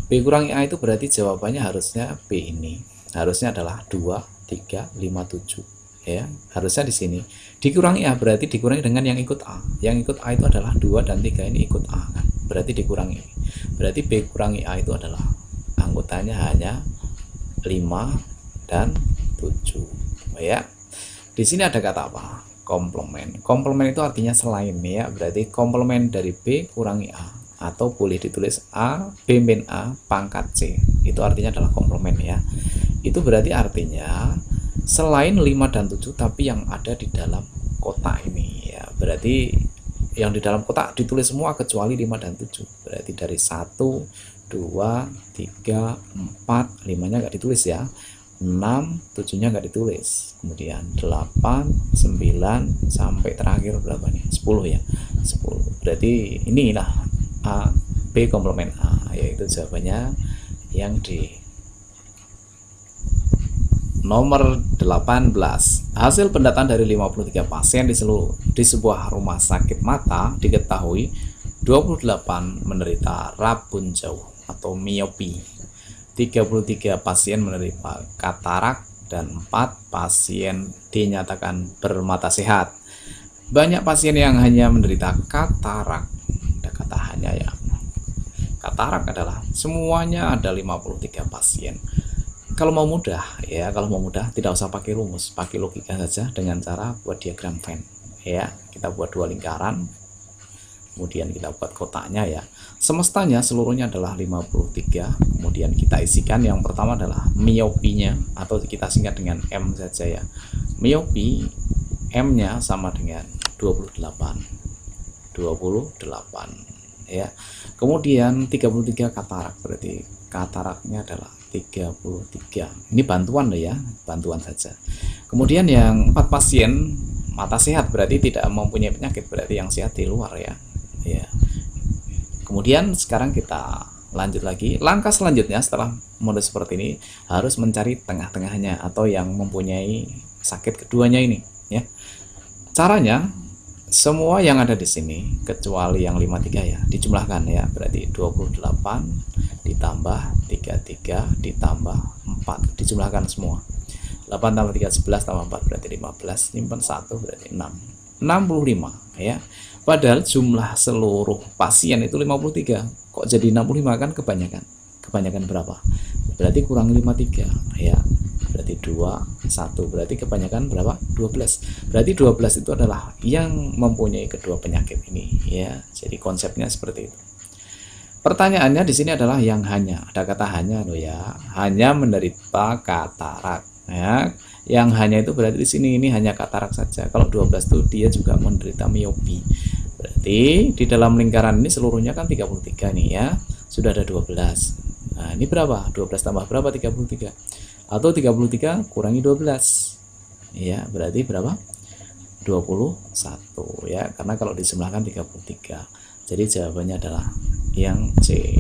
B kurangi A itu berarti jawabannya harusnya B ini. Harusnya adalah 2, 3, 5, 7 ya. Harusnya di sini. Dikurangi A berarti dikurangi dengan yang ikut A. Yang ikut A itu adalah 2 dan 3 ini ikut A kan. Berarti dikurangi. Berarti B kurangi A itu adalah anggotanya hanya 5 dan 7 ya. Di sini ada kata apa? Komplement. Komplement itu artinya selain ya, berarti komplement dari B kurangi A, atau boleh ditulis A B min A pangkat C. Itu artinya adalah komplement ya. Itu berarti artinya selain 5 dan 7 tapi yang ada di dalam kotak ini ya. Berarti yang di dalam kotak ditulis semua kecuali 5 dan 7. Berarti dari 1 2 3 4 5-nya enggak ditulis ya. 6, 7-nya nggak ditulis, kemudian 8, 9 sampai terakhir berapa nih? 10 ya, 10. Berarti inilah A, B komplement A, yaitu jawabannya yang di nomor 18. Hasil pendataan dari 53 pasien di sebuah rumah sakit mata diketahui 28 menderita rabun jauh atau miopi. 33 pasien menerima katarak dan 4 pasien dinyatakan bermata sehat. Banyak pasien yang hanya menderita katarak. Ada kata hanya ya. Katarak adalah semuanya ada 53 pasien. Kalau mau mudah ya, kalau mau mudah tidak usah pakai rumus, pakai logika saja dengan cara buat diagram Venn ya. Kita buat 2 lingkaran. Kemudian kita buat kotaknya ya. Semestanya seluruhnya adalah 53. Kemudian kita isikan yang pertama adalah miopinya, atau kita singkat dengan M saja ya. Miopi M-nya sama dengan 28 ya. Kemudian 33 katarak, berarti kataraknya adalah 33. Ini bantuan loh ya, bantuan saja. Kemudian yang 4 pasien mata sehat, berarti tidak mempunyai penyakit, berarti yang sehat di luar ya. Ya. Kemudian sekarang kita lanjut lagi. Langkah selanjutnya setelah mode seperti ini harus mencari tengah-tengahnya atau yang mempunyai sakit keduanya ini ya. Caranya semua yang ada di sini kecuali yang 53 ya dijumlahkan ya. Berarti 28 ditambah 33 ditambah 4 dijumlahkan semua. 8 tambah 3 11 tambah 4 berarti 15, simpan 1 berarti 6. 65 ya. Padahal jumlah seluruh pasien itu 53. Kok jadi 65 kan kebanyakan? Kebanyakan berapa? Berarti kurang 53 ya. Berarti 2 1. Berarti kebanyakan berapa? 12. Berarti 12 itu adalah yang mempunyai kedua penyakit ini ya. Jadi konsepnya seperti itu. Pertanyaannya di sini adalah yang hanya, ada kata hanya loh ya, hanya menderita katarak ya. Yang hanya itu berarti di sini ini hanya katarak saja. Kalau 12 itu dia juga menderita miopi. Berarti di dalam lingkaran ini seluruhnya kan 33 nih ya. Sudah ada 12. Nah, ini berapa? 12 tambah berapa? 33. Atau 33 kurangi 12. Ya, berarti berapa? 21 ya. Karena kalau dijumlahkan 33. Jadi jawabannya adalah yang C.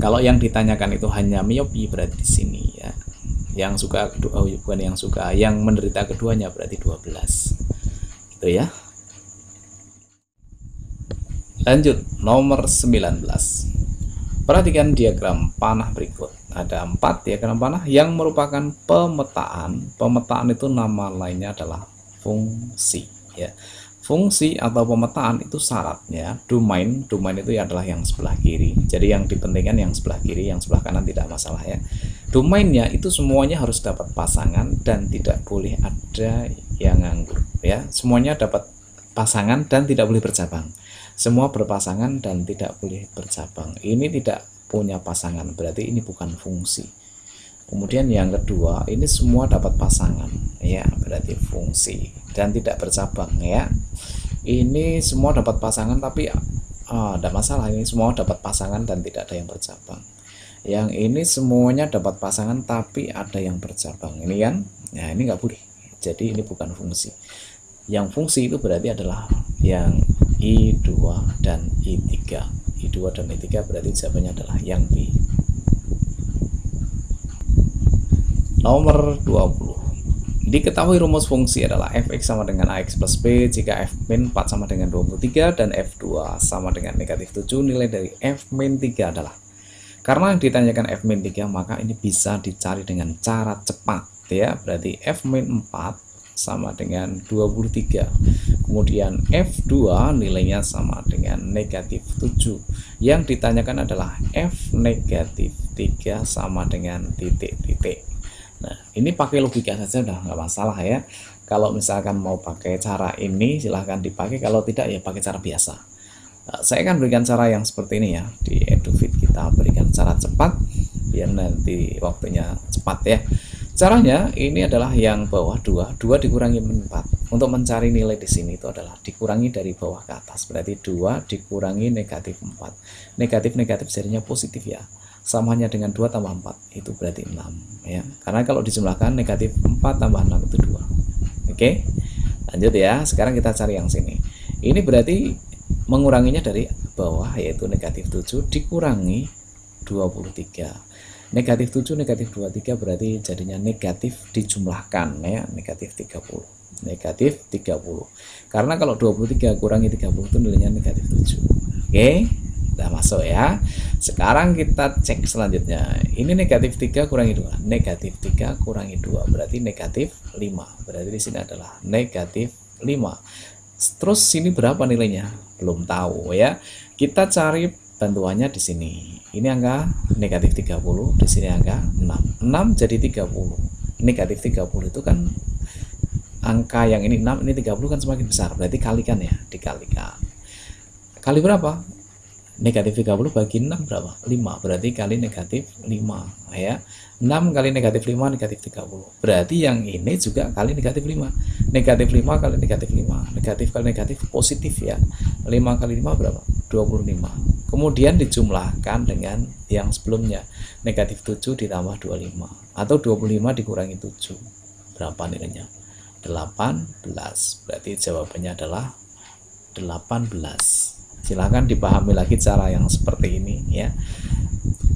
Kalau yang ditanyakan itu hanya miopi berarti di sini ya. Yang suka bukan yang suka, yang menderita keduanya berarti 12. Gitu ya. Lanjut nomor 19. Perhatikan diagram panah berikut. Ada 4 diagram panah yang merupakan pemetaan. Pemetaan itu nama lainnya adalah fungsi ya. Fungsi atau pemetaan itu syaratnya domain itu adalah yang sebelah kiri. Jadi yang dipentingkan yang sebelah kiri, yang sebelah kanan tidak masalah ya. Domainnya itu semuanya harus dapat pasangan dan tidak boleh ada yang nganggur ya. Semuanya dapat pasangan dan tidak boleh bercabang. Semua berpasangan dan tidak boleh bercabang. Ini tidak punya pasangan, berarti ini bukan fungsi. Kemudian yang kedua, ini semua dapat pasangan ya, berarti fungsi dan tidak bercabang ya. Ini semua dapat pasangan tapi tidak masalah, ini semua dapat pasangan dan tidak ada yang bercabang. Yang ini semuanya dapat pasangan tapi ada yang bercabang. Ini kan, ya ini nggak boleh. Jadi ini bukan fungsi. Yang fungsi itu berarti adalah yang I2 dan I3. I2 dan I3 berarti jawabannya adalah yang B. Nomor 20. Diketahui rumus fungsi adalah fx sama dengan ax plus b jika f min 4 sama dengan 23 dan f2 sama dengan negatif 7. Nilai dari f min 3 adalah, karena yang ditanyakan f min 3 maka ini bisa dicari dengan cara cepat ya. Berarti f min 4 sama dengan 23, kemudian f2 nilainya sama dengan negatif 7. Yang ditanyakan adalah f negatif 3 sama dengan titik-titik. Nah, ini pakai logika saja udah nggak masalah ya. Kalau misalkan mau pakai cara ini silahkan dipakai, kalau tidak ya pakai cara biasa. Nah, saya akan berikan cara yang seperti ini ya. Di EduFit kita berikan cara cepat biar nanti waktunya cepat ya. Caranya ini adalah yang bawah 2 dikurangi 4. Untuk mencari nilai di sini itu adalah dikurangi dari bawah ke atas. Berarti 2 dikurangi negatif 4. Negatif jadinya positif ya. Samanya dengan 2 tambah 4 itu berarti 6 ya. Karena kalau dijumlahkan negatif 4 tambah 6 itu 2. Oke. Lanjut ya. Sekarang kita cari yang sini. Ini berarti menguranginya dari bawah yaitu negatif 7 dikurangi 23. Negatif 7 negatif 23 berarti jadinya negatif dijumlahkan ya, negatif 30. Negatif 30. Karena kalau 23 kurangi 30 itu nilainya negatif 7. Oke. Udah masuk ya. Sekarang kita cek selanjutnya. Ini negatif 3 kurangi 2. Negatif 3 kurangi 2 berarti negatif 5. Berarti di sini adalah negatif 5. Terus sini berapa nilainya? Belum tahu ya. Kita cari bantuannya di sini. Ini angka negatif 30, di sini angka 6. 6 jadi 30. Negatif 30 itu kan angka yang ini 6, ini 30 kan semakin besar. Berarti kalikan ya, dikalikan. Kali berapa? Negatif 30 bagi 6 berapa? 5. Berarti kali negatif 5 ya. 6 kali negatif 5 negatif 30. Berarti yang ini juga kali negatif 5. Negatif 5 kali negatif 5. Negatif kali negatif positif ya. 5 kali 5 berapa? 25. Kemudian dijumlahkan dengan yang sebelumnya. Negatif 7 ditambah 25. Atau 25 dikurangi 7. Berapa nilainya? 18. Berarti jawabannya adalah 18. Silahkan dipahami lagi cara yang seperti ini ya.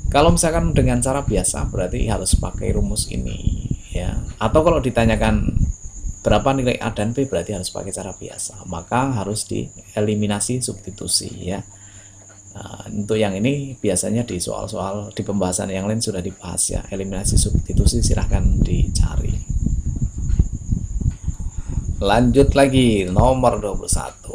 Kalau misalkan dengan cara biasa berarti harus pakai rumus ini ya. Atau kalau ditanyakan berapa nilai A dan B berarti harus pakai cara biasa. Maka harus dieliminasi substitusi ya. Nah, untuk yang ini biasanya di soal-soal di pembahasan yang lain sudah dibahas ya. Eliminasi substitusi silahkan dicari. Lanjut lagi nomor 21.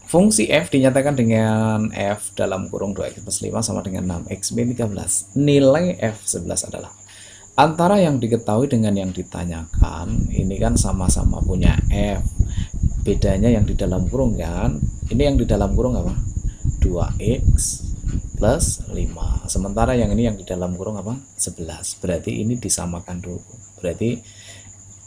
Fungsi f dinyatakan dengan f dalam kurung 2x plus 5 sama dengan 6x min 13. Nilai f11 adalah, antara yang diketahui dengan yang ditanyakan ini kan sama-sama punya f. Bedanya yang di dalam kurung kan, ini yang di dalam kurung apa? 2x plus 5. Sementara yang ini yang di dalam kurung apa? 11. Berarti ini disamakan dulu. Berarti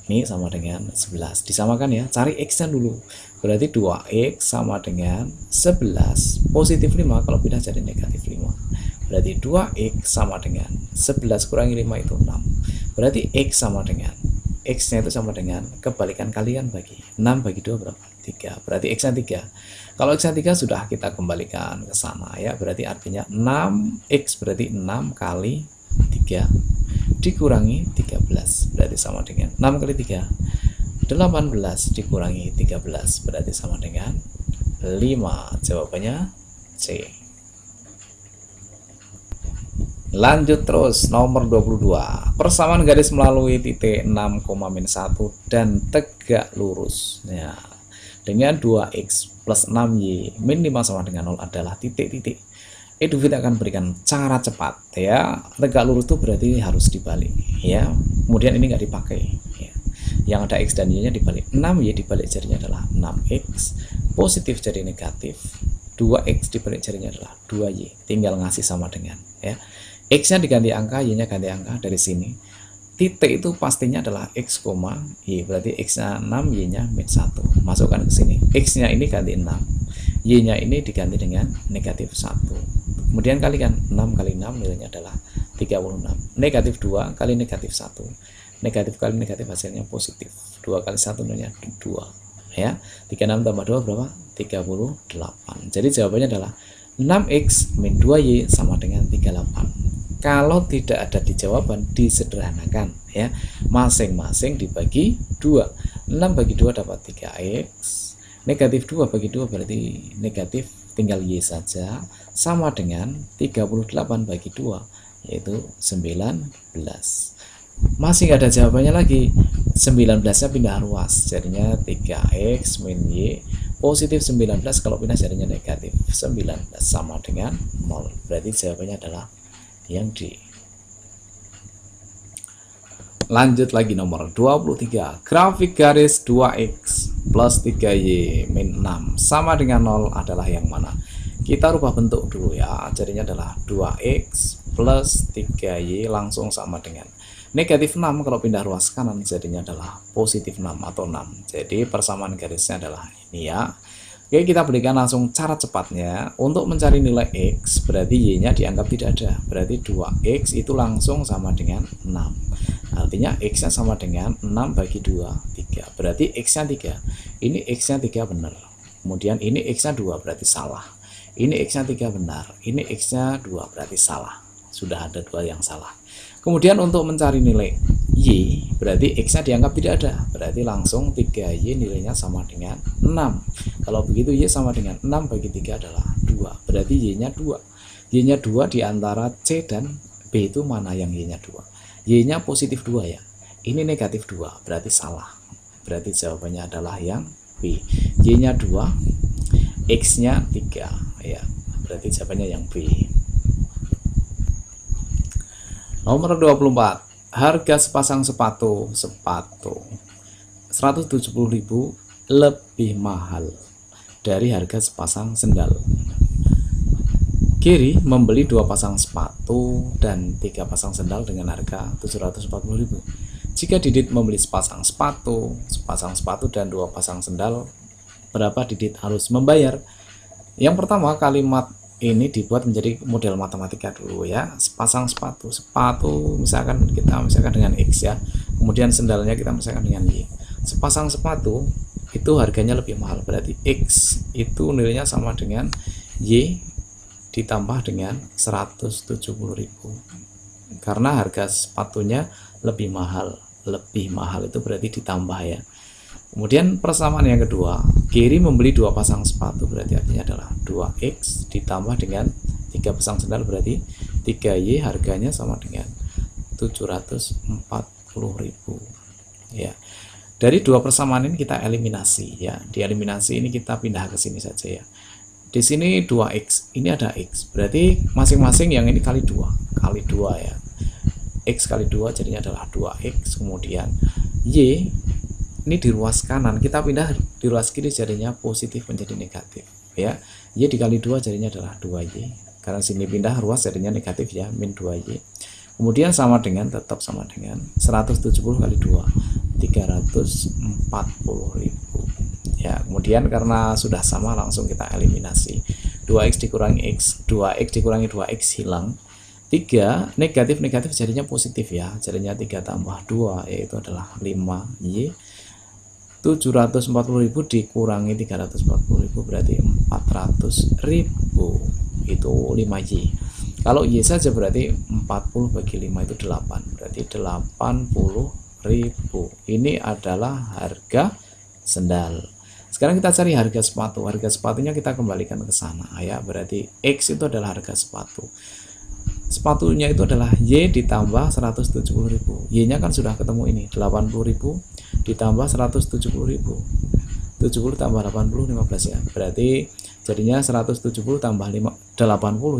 ini sama dengan 11. Disamakan ya. Cari X-nya dulu. Berarti 2X sama dengan 11. Positif 5 kalau pindah jadi negatif 5. Berarti 2X sama dengan 11 kurangi 5 itu 6. Berarti X sama dengan X-nya itu sama dengan kebalikan kalian bagi 6 bagi 2 berapa? 3. Berarti X-nya 3. Kalau X-nya 3 sudah kita kembalikan ke sana ya. Berarti artinya 6X berarti 6 kali 3 dikurangi 13 berarti sama dengan 6 kali 3 18 dikurangi 13 berarti sama dengan 5. Jawabannya C. Lanjut terus nomor 22. Persamaan garis melalui titik 6,-1 dan tegak lurus. Ya. Dengan 2X plus 6Y min 5 sama dengan 0 adalah titik-titik. Edufit akan berikan cara cepat ya. Tegak lurus itu berarti harus dibalik ya. Kemudian ini nggak dipakai ya. Yang ada X dan Y nya dibalik. 6Y dibalik jarinya adalah 6X. Positif jadi negatif. 2X dibalik jarinya adalah 2Y. Tinggal ngasih sama dengan ya. X nya diganti angka, Y nya ganti angka dari sini. Titik itu pastinya adalah X, Y. Berarti X nya 6, Y nya min 1. Masukkan ke sini. X nya ini ganti 6. Y nya ini diganti dengan negatif 1. Kemudian kalikan 6 kali 6 nilainya adalah 36. Negatif 2 kali negatif 1. Negatif kali negatif hasilnya positif. 2 kali 1 nilainya 2. Ya. 36 tambah 2 berapa? 38. Jadi jawabannya adalah 6X min 2Y sama dengan 38. Kalau tidak ada di jawaban, disederhanakan ya. Masing-masing dibagi 2. 6 bagi 2 dapat 3X. Negatif 2 bagi 2 berarti negatif, tinggal Y saja. Sama dengan 38 bagi 2 yaitu 19. Masih nggak ada jawabannya lagi. 19 nya pindah ruas, jadinya 3X min Y. Positif 19 kalau pindah jadinya negatif 19 sama dengan 0. Berarti jawabannya adalah yang D. Lanjut lagi nomor 23. Grafik garis 2X plus 3Y min 6 sama dengan 0 adalah yang mana? Kita rubah bentuk dulu ya. Jadinya adalah 2X plus 3Y langsung sama dengan negatif 6. Kalau pindah ruas kanan jadinya adalah positif 6 atau 6. Jadi persamaan garisnya adalah ini ya. Oke, kita berikan langsung cara cepatnya. Untuk mencari nilai X berarti Y nya dianggap tidak ada. Berarti 2X itu langsung sama dengan 6. Artinya X nya sama dengan 6 bagi 2 3. Berarti X nya 3. Ini X nya 3 benar. Kemudian ini X nya 2 berarti salah. Ini X nya 3 benar. Ini X nya 2 berarti salah. Sudah ada 2 yang salah. Kemudian untuk mencari nilai Y berarti X nya dianggap tidak ada. Berarti langsung 3Y nilainya sama dengan 6. Kalau begitu Y sama dengan 6 bagi 3 adalah 2. Berarti Y nya 2. Y nya 2 di antara C dan B itu mana yang Y nya 2? Y nya positif 2 ya. Ini negatif 2 berarti salah. Berarti jawabannya adalah yang B. Y nya 2, X nya 3 ya. Berarti jawabannya yang B. Nomor 24. Harga sepasang sepatu 170.000 lebih mahal dari harga sepasang sendal. Kiri membeli 2 pasang sepatu dan 3 pasang sendal dengan harga 740.000. Jika Didit membeli sepasang sepatu dan 2 pasang sendal, berapa Didit harus membayar? Yang pertama, kalimat ini dibuat menjadi model matematika dulu ya. Sepasang sepatu misalkan kita dengan X ya, kemudian sendalnya kita misalkan dengan Y. Sepasang sepatu itu harganya lebih mahal, berarti X itu nilainya sama dengan Y ditambah dengan 170.000 karena harga sepatunya lebih mahal itu berarti ditambah ya. Kemudian persamaan yang kedua, kiri membeli 2 pasang sepatu berarti artinya adalah 2X ditambah dengan 3 pasang sendal berarti 3Y harganya sama dengan 740.000 ya. Dari 2 persamaan ini kita eliminasi ya. Di eliminasi ini kita pindah ke sini saja ya. Di sini 2X, ini ada X, berarti masing-masing yang ini kali 2 ya. X kali 2 jadinya adalah 2X, kemudian Y ini di ruas kanan, kita pindah di ruas kiri jadinya positif menjadi negatif ya. Y dikali 2 jadinya adalah 2Y karena sini pindah ruas jadinya negatif ya, min 2Y. Kemudian sama dengan, tetap sama dengan 170 kali 2, 340.000 ya. Kemudian karena sudah sama langsung kita eliminasi, 2x dikurangi x, 2x dikurangi 2x hilang, 3 negatif jadinya positif ya, jadinya 3 tambah 2 yaitu adalah 5y. 740.000 dikurangi 340.000 berarti 400.000, itu 5y. Kalau y saja berarti 40 bagi 5 itu 8, berarti 80.000. Ini adalah harga sendal. Sekarang kita cari harga sepatu. Harga sepatunya kita kembalikan ke sana ya, berarti X itu adalah harga sepatu. Sepatunya itu adalah Y ditambah 170.000. Y nya kan sudah ketemu ini, 80.000 ditambah 170.000. 70 tambah 80 15 ya. Berarti jadinya 170 tambah 80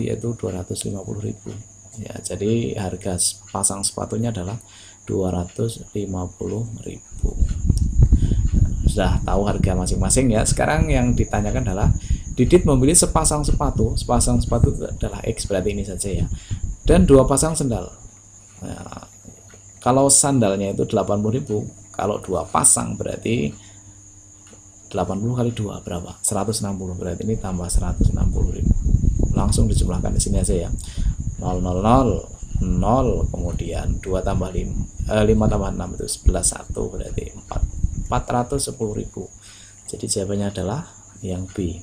yaitu 250.000 ya. Jadi harga pasang sepatunya adalah 250.000. Sudah tahu harga masing-masing ya. Sekarang yang ditanyakan adalah Didit membeli sepasang sepatu. Sepasang sepatu adalah X, berarti ini saja ya. Dan 2 pasang sendal. Nah, kalau sandalnya itu 80.000, kalau 2 pasang berarti 80 kali 2 berapa? 160, berarti ini tambah 160.000. Langsung dijumlahkan di sini aja ya. 0 0 0 0, kemudian 2 tambah 5 tambah 6 itu 11, 1 berarti 410.000. Jadi jawabannya adalah yang B.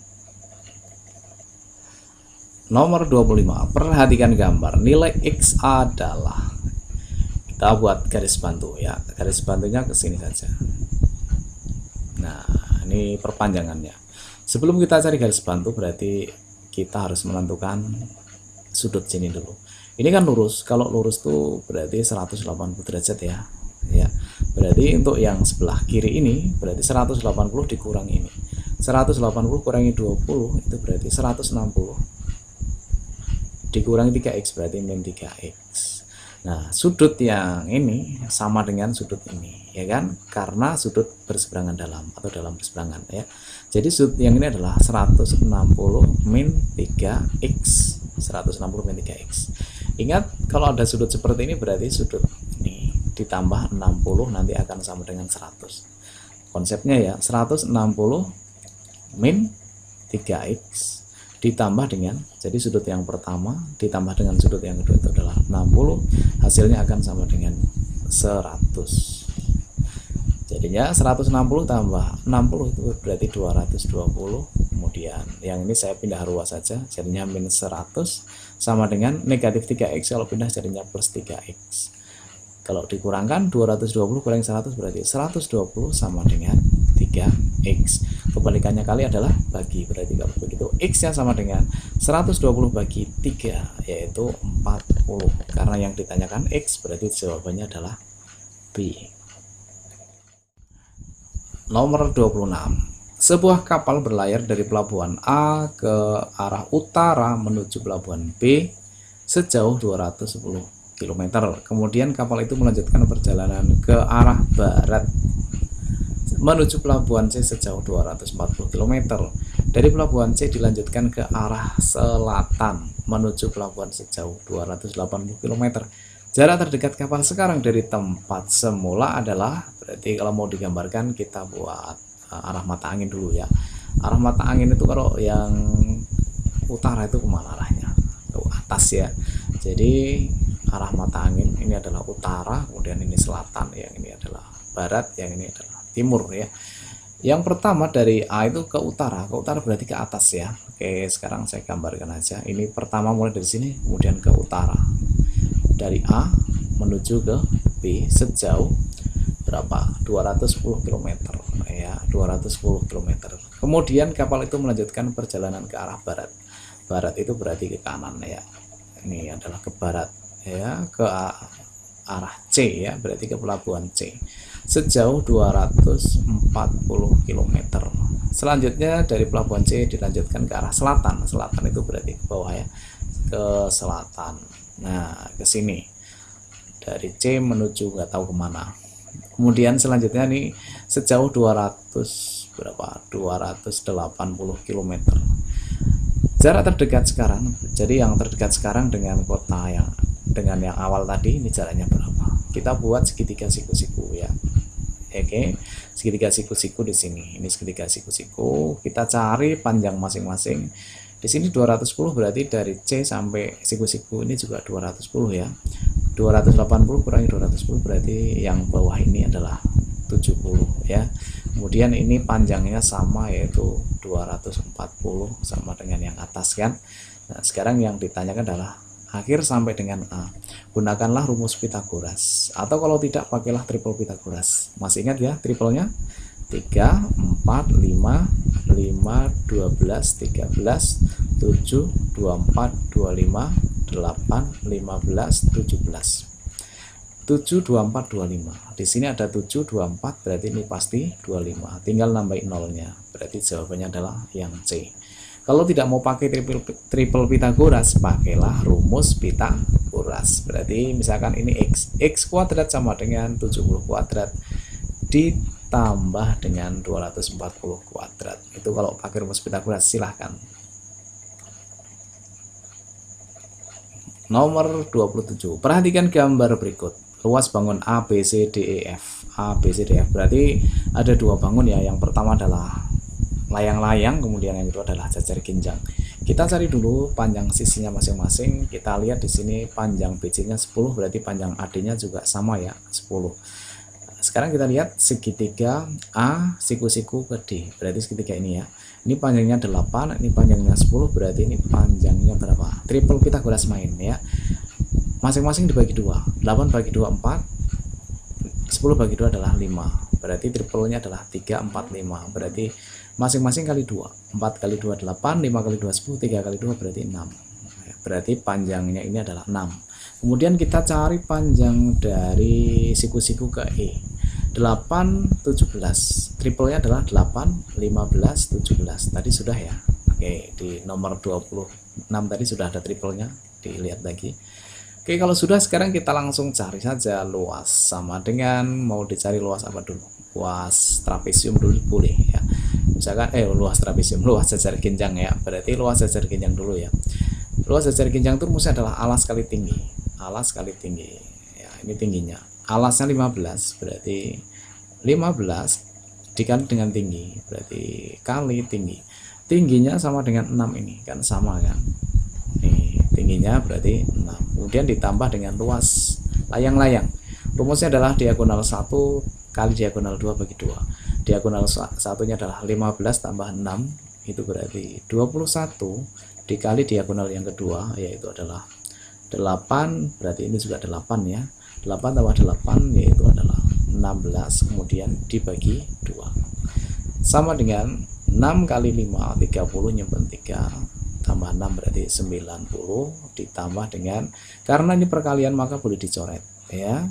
Nomor 25, perhatikan gambar. Nilai X adalah, kita buat garis bantu ya, garis bantunya ke sini saja. Nah, ini perpanjangannya. Sebelum kita cari garis bantu berarti kita harus menentukan sudut sini dulu. Ini kan lurus, kalau lurus tuh berarti 180 derajat ya. Ya, berarti untuk yang sebelah kiri ini berarti 180 dikurangi ini. 180 kurangi 20 itu berarti 160. Dikurangi 3x berarti min 3x. Nah, sudut yang ini sama dengan sudut ini ya kan, karena sudut berseberangan dalam atau dalam berseberangan ya. Jadi sudut yang ini adalah 160 min 3x. 160 min 3x. Ingat, kalau ada sudut seperti ini berarti sudut ini ditambah 60 nanti akan sama dengan 100. Konsepnya ya, 160 min 3x ditambah dengan, jadi sudut yang pertama ditambah dengan sudut yang kedua itu adalah 60, hasilnya akan sama dengan 100. Jadinya 160 tambah 60 itu berarti 220. Kemudian yang ini saya pindah ruas saja, jadinya min 100 sama dengan negatif 3x, kalau pindah jadinya plus 3x. Kalau dikurangkan 220 kurangi 100 berarti 120 sama dengan 3x. Kebalikannya kali adalah bagi, berarti kalau begitu x nya sama dengan 120 bagi 3 yaitu 40. Karena yang ditanyakan x, berarti jawabannya adalah B. Nomor 26. Sebuah kapal berlayar dari pelabuhan A ke arah utara menuju pelabuhan B sejauh 210 km. Kemudian kapal itu melanjutkan perjalanan ke arah barat menuju pelabuhan C sejauh 240 km. Dari pelabuhan C dilanjutkan ke arah selatan menuju pelabuhan sejauh 280 km. Jarak terdekat kapal sekarang dari tempat semula adalah, berarti kalau mau digambarkan kita buat arah mata angin dulu ya. Arah mata angin itu kalau yang utara itu kemana arahnya? Ke atas ya. Jadi arah mata angin ini adalah utara, kemudian ini selatan, yang ini adalah barat, yang ini adalah timur ya. Yang pertama dari A itu ke utara berarti ke atas ya. Oke, sekarang saya gambarkan aja. Ini pertama mulai dari sini, kemudian ke utara. Dari A menuju ke B sejauh berapa? 210 km ya, 210 km. Kemudian kapal itu melanjutkan perjalanan ke arah barat. Barat itu berarti ke kanan ya. Ini adalah ke barat ya, ke arah C ya, berarti ke pelabuhan C sejauh 240 km. Selanjutnya dari pelabuhan C dilanjutkan ke arah selatan. Selatan itu berarti ke bawah ya, ke selatan. Nah, ke sini dari C menuju nggak tahu kemana. Kemudian selanjutnya nih sejauh 280 km. Jarak terdekat sekarang, jadi yang terdekat sekarang dengan kota yang awal tadi, ini jaraknya berapa? Kita buat segitiga siku-siku ya. Oke, segitiga siku-siku di sini. Ini segitiga siku-siku. Kita cari panjang masing-masing. Di sini 210 berarti dari C sampai siku-siku ini juga 210 ya. 280 kurangi 210 berarti yang bawah ini adalah 70 ya. Kemudian ini panjangnya sama, yaitu 240 sama dengan yang atas kan. Nah, sekarang yang ditanyakan adalah akhir sampai dengan A. Gunakanlah rumus Pitagoras, atau kalau tidak pakailah triple Pitagoras. Masih ingat ya triplenya? 3, 4, 5, 5, 12, 13, 7, 24, 25, 8, 15, 17. 7, 24, 25. Di sini ada 7, 24, berarti ini pasti 25. Tinggal nambahin nolnya, berarti jawabannya adalah yang C. Kalau tidak mau pakai triple Pitagoras, pakailah rumus Pitagoras. Berarti misalkan ini X kuadrat sama dengan 70 kuadrat ditambah dengan 240 kuadrat. Itu kalau pakai rumus Pitagoras, silahkan. Nomor 27. Perhatikan gambar berikut. Luas bangun A, B, C, D, E, F. A, B, C, D, F. Berarti ada dua bangun ya. Yang pertama adalah layang-layang, kemudian yang kedua adalah jajar ginjang. Kita cari dulu panjang sisinya masing-masing. Kita lihat di sini panjang BC-nya 10, berarti panjang AD-nya juga sama ya, 10. Sekarang kita lihat segitiga A siku-siku ke D. Berarti segitiga ini ya. Ini panjangnya 8, ini panjangnya 10, berarti ini panjangnya berapa? Triple Pitagoras main ya. Masing-masing dibagi 2. 8 bagi 2 4. 10 bagi 2 adalah 5. Berarti triplenya adalah 3 4 5. Berarti masing-masing kali 2. 4 kali 2 8, 5 kali 2 10, 3 kali 2 berarti 6. Berarti panjangnya ini adalah 6. Kemudian kita cari panjang dari siku-siku ke E. 8 17. Triplenya adalah 8 15 17. Tadi sudah ya. Oke, di nomor 26 tadi sudah ada triplenya, dilihat lagi. Oke, kalau sudah, sekarang kita langsung cari saja luas. Sama dengan mau dicari luas apa dulu? Luas trapesium dulu boleh ya. Misalkan luas trapesium, luas jajar ginjang ya. Berarti luas jajar ginjang dulu ya. Luas jajar ginjang itu rumusnya adalah alas kali tinggi. Alas kali tinggi. Ya, ini tingginya. Alasnya 15, berarti 15 dikali dengan tinggi, berarti kali tinggi. Tingginya sama dengan 6 ini, kan sama kan? Tingginya berarti 6. Kemudian ditambah dengan luas layang-layang. Rumusnya adalah diagonal 1 kali diagonal 2 bagi 2. Diagonal satunya adalah 15 tambah 6, itu berarti 21 dikali diagonal yang kedua, yaitu adalah 8, berarti ini juga 8 ya. 8 tambah 8 yaitu adalah 16, kemudian dibagi 2. Sama dengan 6 kali 5, 30, nyimpen 3 tambah 6 berarti 90, ditambah dengan, karena ini perkalian maka boleh dicoret ya,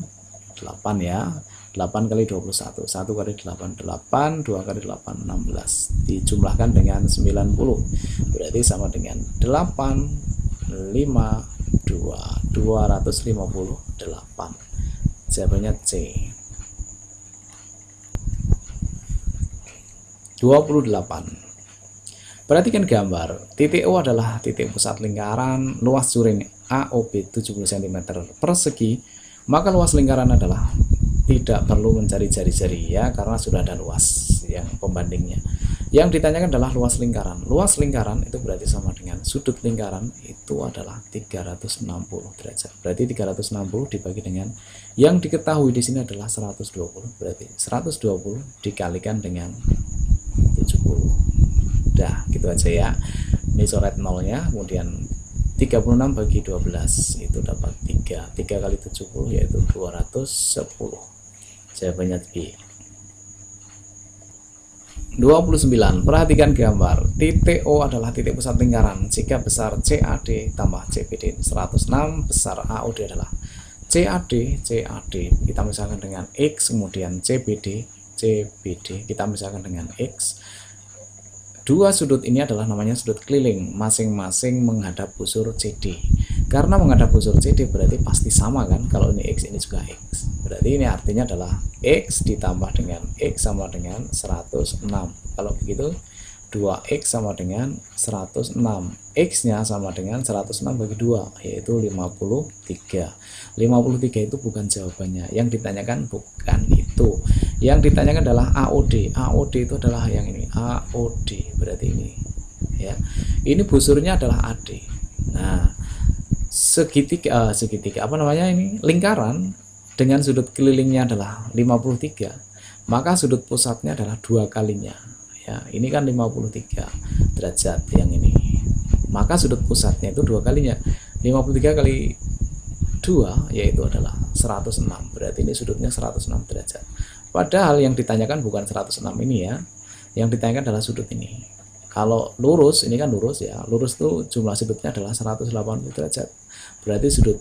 8 ya. 8 kali 21, 1 kali 8 8, 2 kali 8 16, dijumlahkan dengan 90, berarti sama dengan 8 5 2 258. Jawabannya C. 28. Perhatikan gambar. Titik O adalah titik pusat lingkaran. Luas juring AOB 70 cm persegi. Maka luas lingkaran adalah, tidak perlu mencari jari-jari ya, karena sudah ada luas yang pembandingnya. Yang ditanyakan adalah luas lingkaran. Luas lingkaran itu berarti sama dengan sudut lingkaran itu adalah 360 derajat. Berarti 360 dibagi dengan yang diketahui di sini adalah 120. Berarti 120 dikalikan dengan 70. Udah, gitu aja ya. Ini coret nolnya, kemudian 36 bagi 12 itu dapat 3. 3 kali 70 yaitu 210. Jawabannya B. 29. Perhatikan gambar. Titik O adalah titik pusat lingkaran jika besar CAD tambah CBD. 106 besar AOD adalah CAD kita misalkan dengan X, kemudian CBD kita misalkan dengan X. Dua sudut ini adalah namanya sudut keliling, masing-masing menghadap busur CD. Karena menghadap busur CD berarti pasti sama kan, kalau ini X ini juga X. Berarti ini artinya adalah X ditambah dengan X sama dengan 106. Kalau begitu 2x sama dengan 106. X-nya sama dengan 106 bagi 2, yaitu 53. 53 itu bukan jawabannya. Yang ditanyakan bukan itu. Yang ditanyakan adalah AOD. AOD itu adalah yang ini. AOD berarti ini. Ya. Ini busurnya adalah AD. Nah, segitiga apa namanya ini? Lingkaran dengan sudut kelilingnya adalah 53. Maka sudut pusatnya adalah 2 kalinya. Ya, ini kan 53 derajat yang ini. Maka sudut pusatnya itu 2 kalinya. 53 kali 2 yaitu adalah 106. Berarti ini sudutnya 106 derajat. Padahal yang ditanyakan bukan 106 ini ya. Yang ditanyakan adalah sudut ini. Kalau lurus, ini kan lurus ya. Lurus itu jumlah sudutnya adalah 180 derajat. Berarti sudut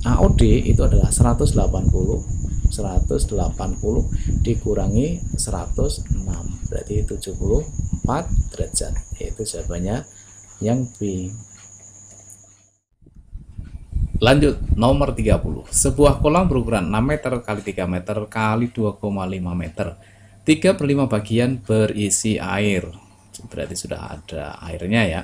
AOD itu adalah 180 dikurangi 106, berarti 74 derajat, yaitu jawabannya yang B. Lanjut, nomor 30. Sebuah kolam berukuran 6 meter kali 3 meter kali 2,5 meter, 3/5 bagian berisi air, berarti sudah ada airnya ya.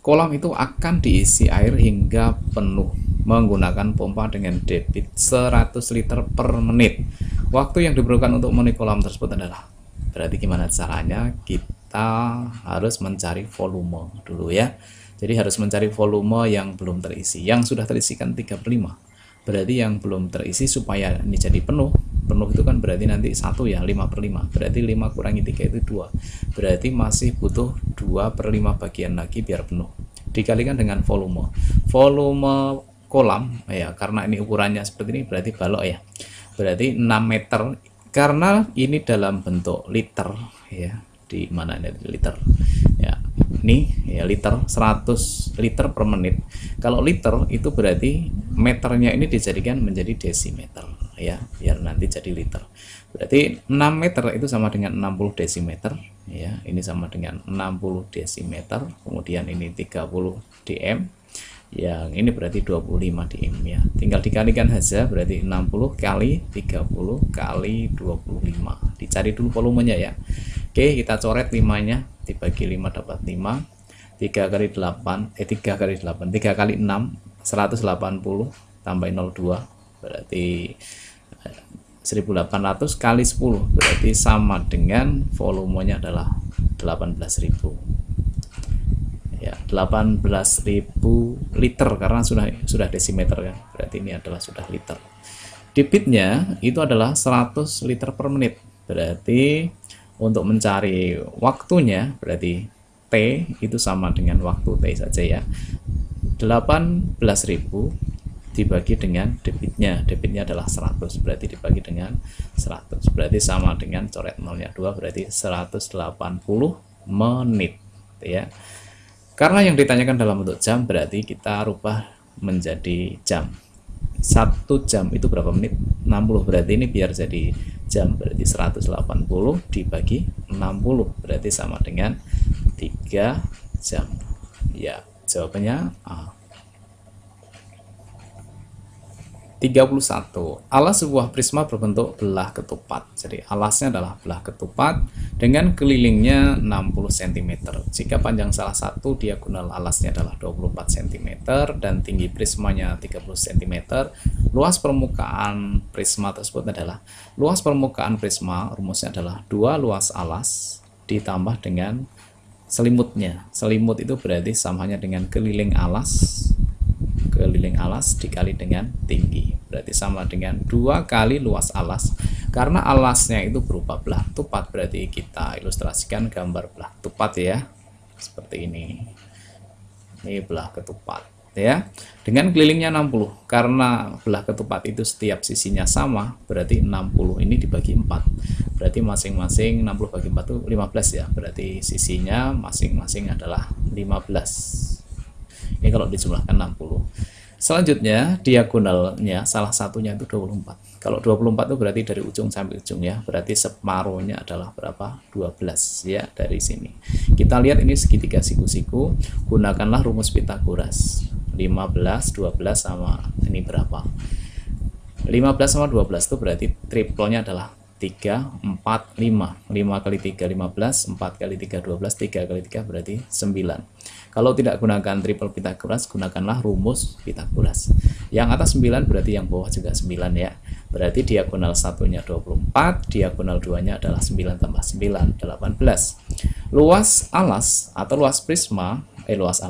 Kolam itu akan diisi air hingga penuh menggunakan pompa dengan debit 100 liter per menit. Waktu yang diperlukan untuk memenuhi kolam tersebut adalah, berarti gimana caranya? Kita harus mencari volume dulu ya. Jadi harus mencari volume yang belum terisi. Yang sudah terisi kan 3/5. Berarti yang belum terisi supaya ini jadi penuh. Penuh itu kan berarti nanti 1 ya, 5/5. Berarti 5 kurangi 3 itu 2. Berarti masih butuh 2/5 bagian lagi biar penuh. Dikalikan dengan volume. Volume kolam ya, karena ini ukurannya seperti ini berarti balok ya. Berarti 6 meter, karena ini dalam bentuk liter ya. Di mana ini liter? Ya, ini ya liter, 100 liter per menit. Kalau liter itu berarti meternya ini dijadikan menjadi desimeter ya, biar nanti jadi liter. Berarti 6 meter itu sama dengan 60 desimeter ya. Ini sama dengan 60 desimeter. Kemudian ini 30 dm. Yang ini berarti 25 dm ya. Tinggal dikalikan saja, berarti 60 kali 30 kali 25. Dicari dulu volumenya ya. Oke, kita coret 5-nya, dibagi 5 dapat 5. 3 kali 8 3 kali 8 3 kali 6 180 tambahin 02 berarti 1800 kali 10 berarti sama dengan volumenya adalah 18.000 ya, 18.000 liter karena sudah desimeter kan, berarti ini adalah sudah liter. Debitnya itu adalah 100 liter per menit, berarti untuk mencari waktunya berarti T itu sama dengan waktu T saja ya. 18.000 dibagi dengan debitnya adalah 100, berarti dibagi dengan 100 berarti sama dengan coret nolnya 2, berarti 180 menit ya. Karena yang ditanyakan dalam bentuk jam, berarti kita rubah menjadi jam. 1 jam itu berapa menit? 60, berarti ini biar jadi jam, berarti 180 dibagi 60 berarti sama dengan 3 jam ya. Jawabannya A. 31. Alas sebuah prisma berbentuk belah ketupat. Jadi alasnya adalah belah ketupat dengan kelilingnya 60 cm. Jika panjang salah satu diagonal alasnya adalah 24 cm dan tinggi prismanya 30 cm, luas permukaan prisma tersebut adalah, luas permukaan prisma rumusnya adalah 2 luas alas ditambah dengan selimutnya. Selimut itu berarti samanya dengan keliling alas dikali dengan tinggi, berarti sama dengan 2 kali luas alas. Karena alasnya itu berupa belah ketupat, berarti kita ilustrasikan gambar belah ketupat ya, seperti ini belah ketupat ya, dengan kelilingnya 60. Karena belah ketupat itu setiap sisinya sama, berarti 60 ini dibagi 4, berarti masing-masing 60 bagi 4 itu 15 ya, berarti sisinya masing-masing adalah 15. Ini kalau dijumlahkan 60. Selanjutnya diagonalnya salah satunya itu 24. Kalau 24 itu berarti dari ujung sampai ujung ya, berarti separuhnya adalah berapa? 12 ya, dari sini. Kita lihat ini segitiga siku-siku, gunakanlah rumus Pythagoras. 15, 12 sama ini berapa? 15 sama 12 itu berarti triplenya adalah 3, 4, 5. 5 kali 3, 15. 4 kali 3, 12. 3 kali 3 berarti 9. Kalau tidak gunakan triple Pythagoras, gunakanlah rumus Pythagoras. Yang atas 9 berarti yang bawah juga 9 ya. Berarti diagonal 1-nya 24, diagonal 2-nya adalah 9 tambah 9, 18. Luas alas atau luas prisma, luas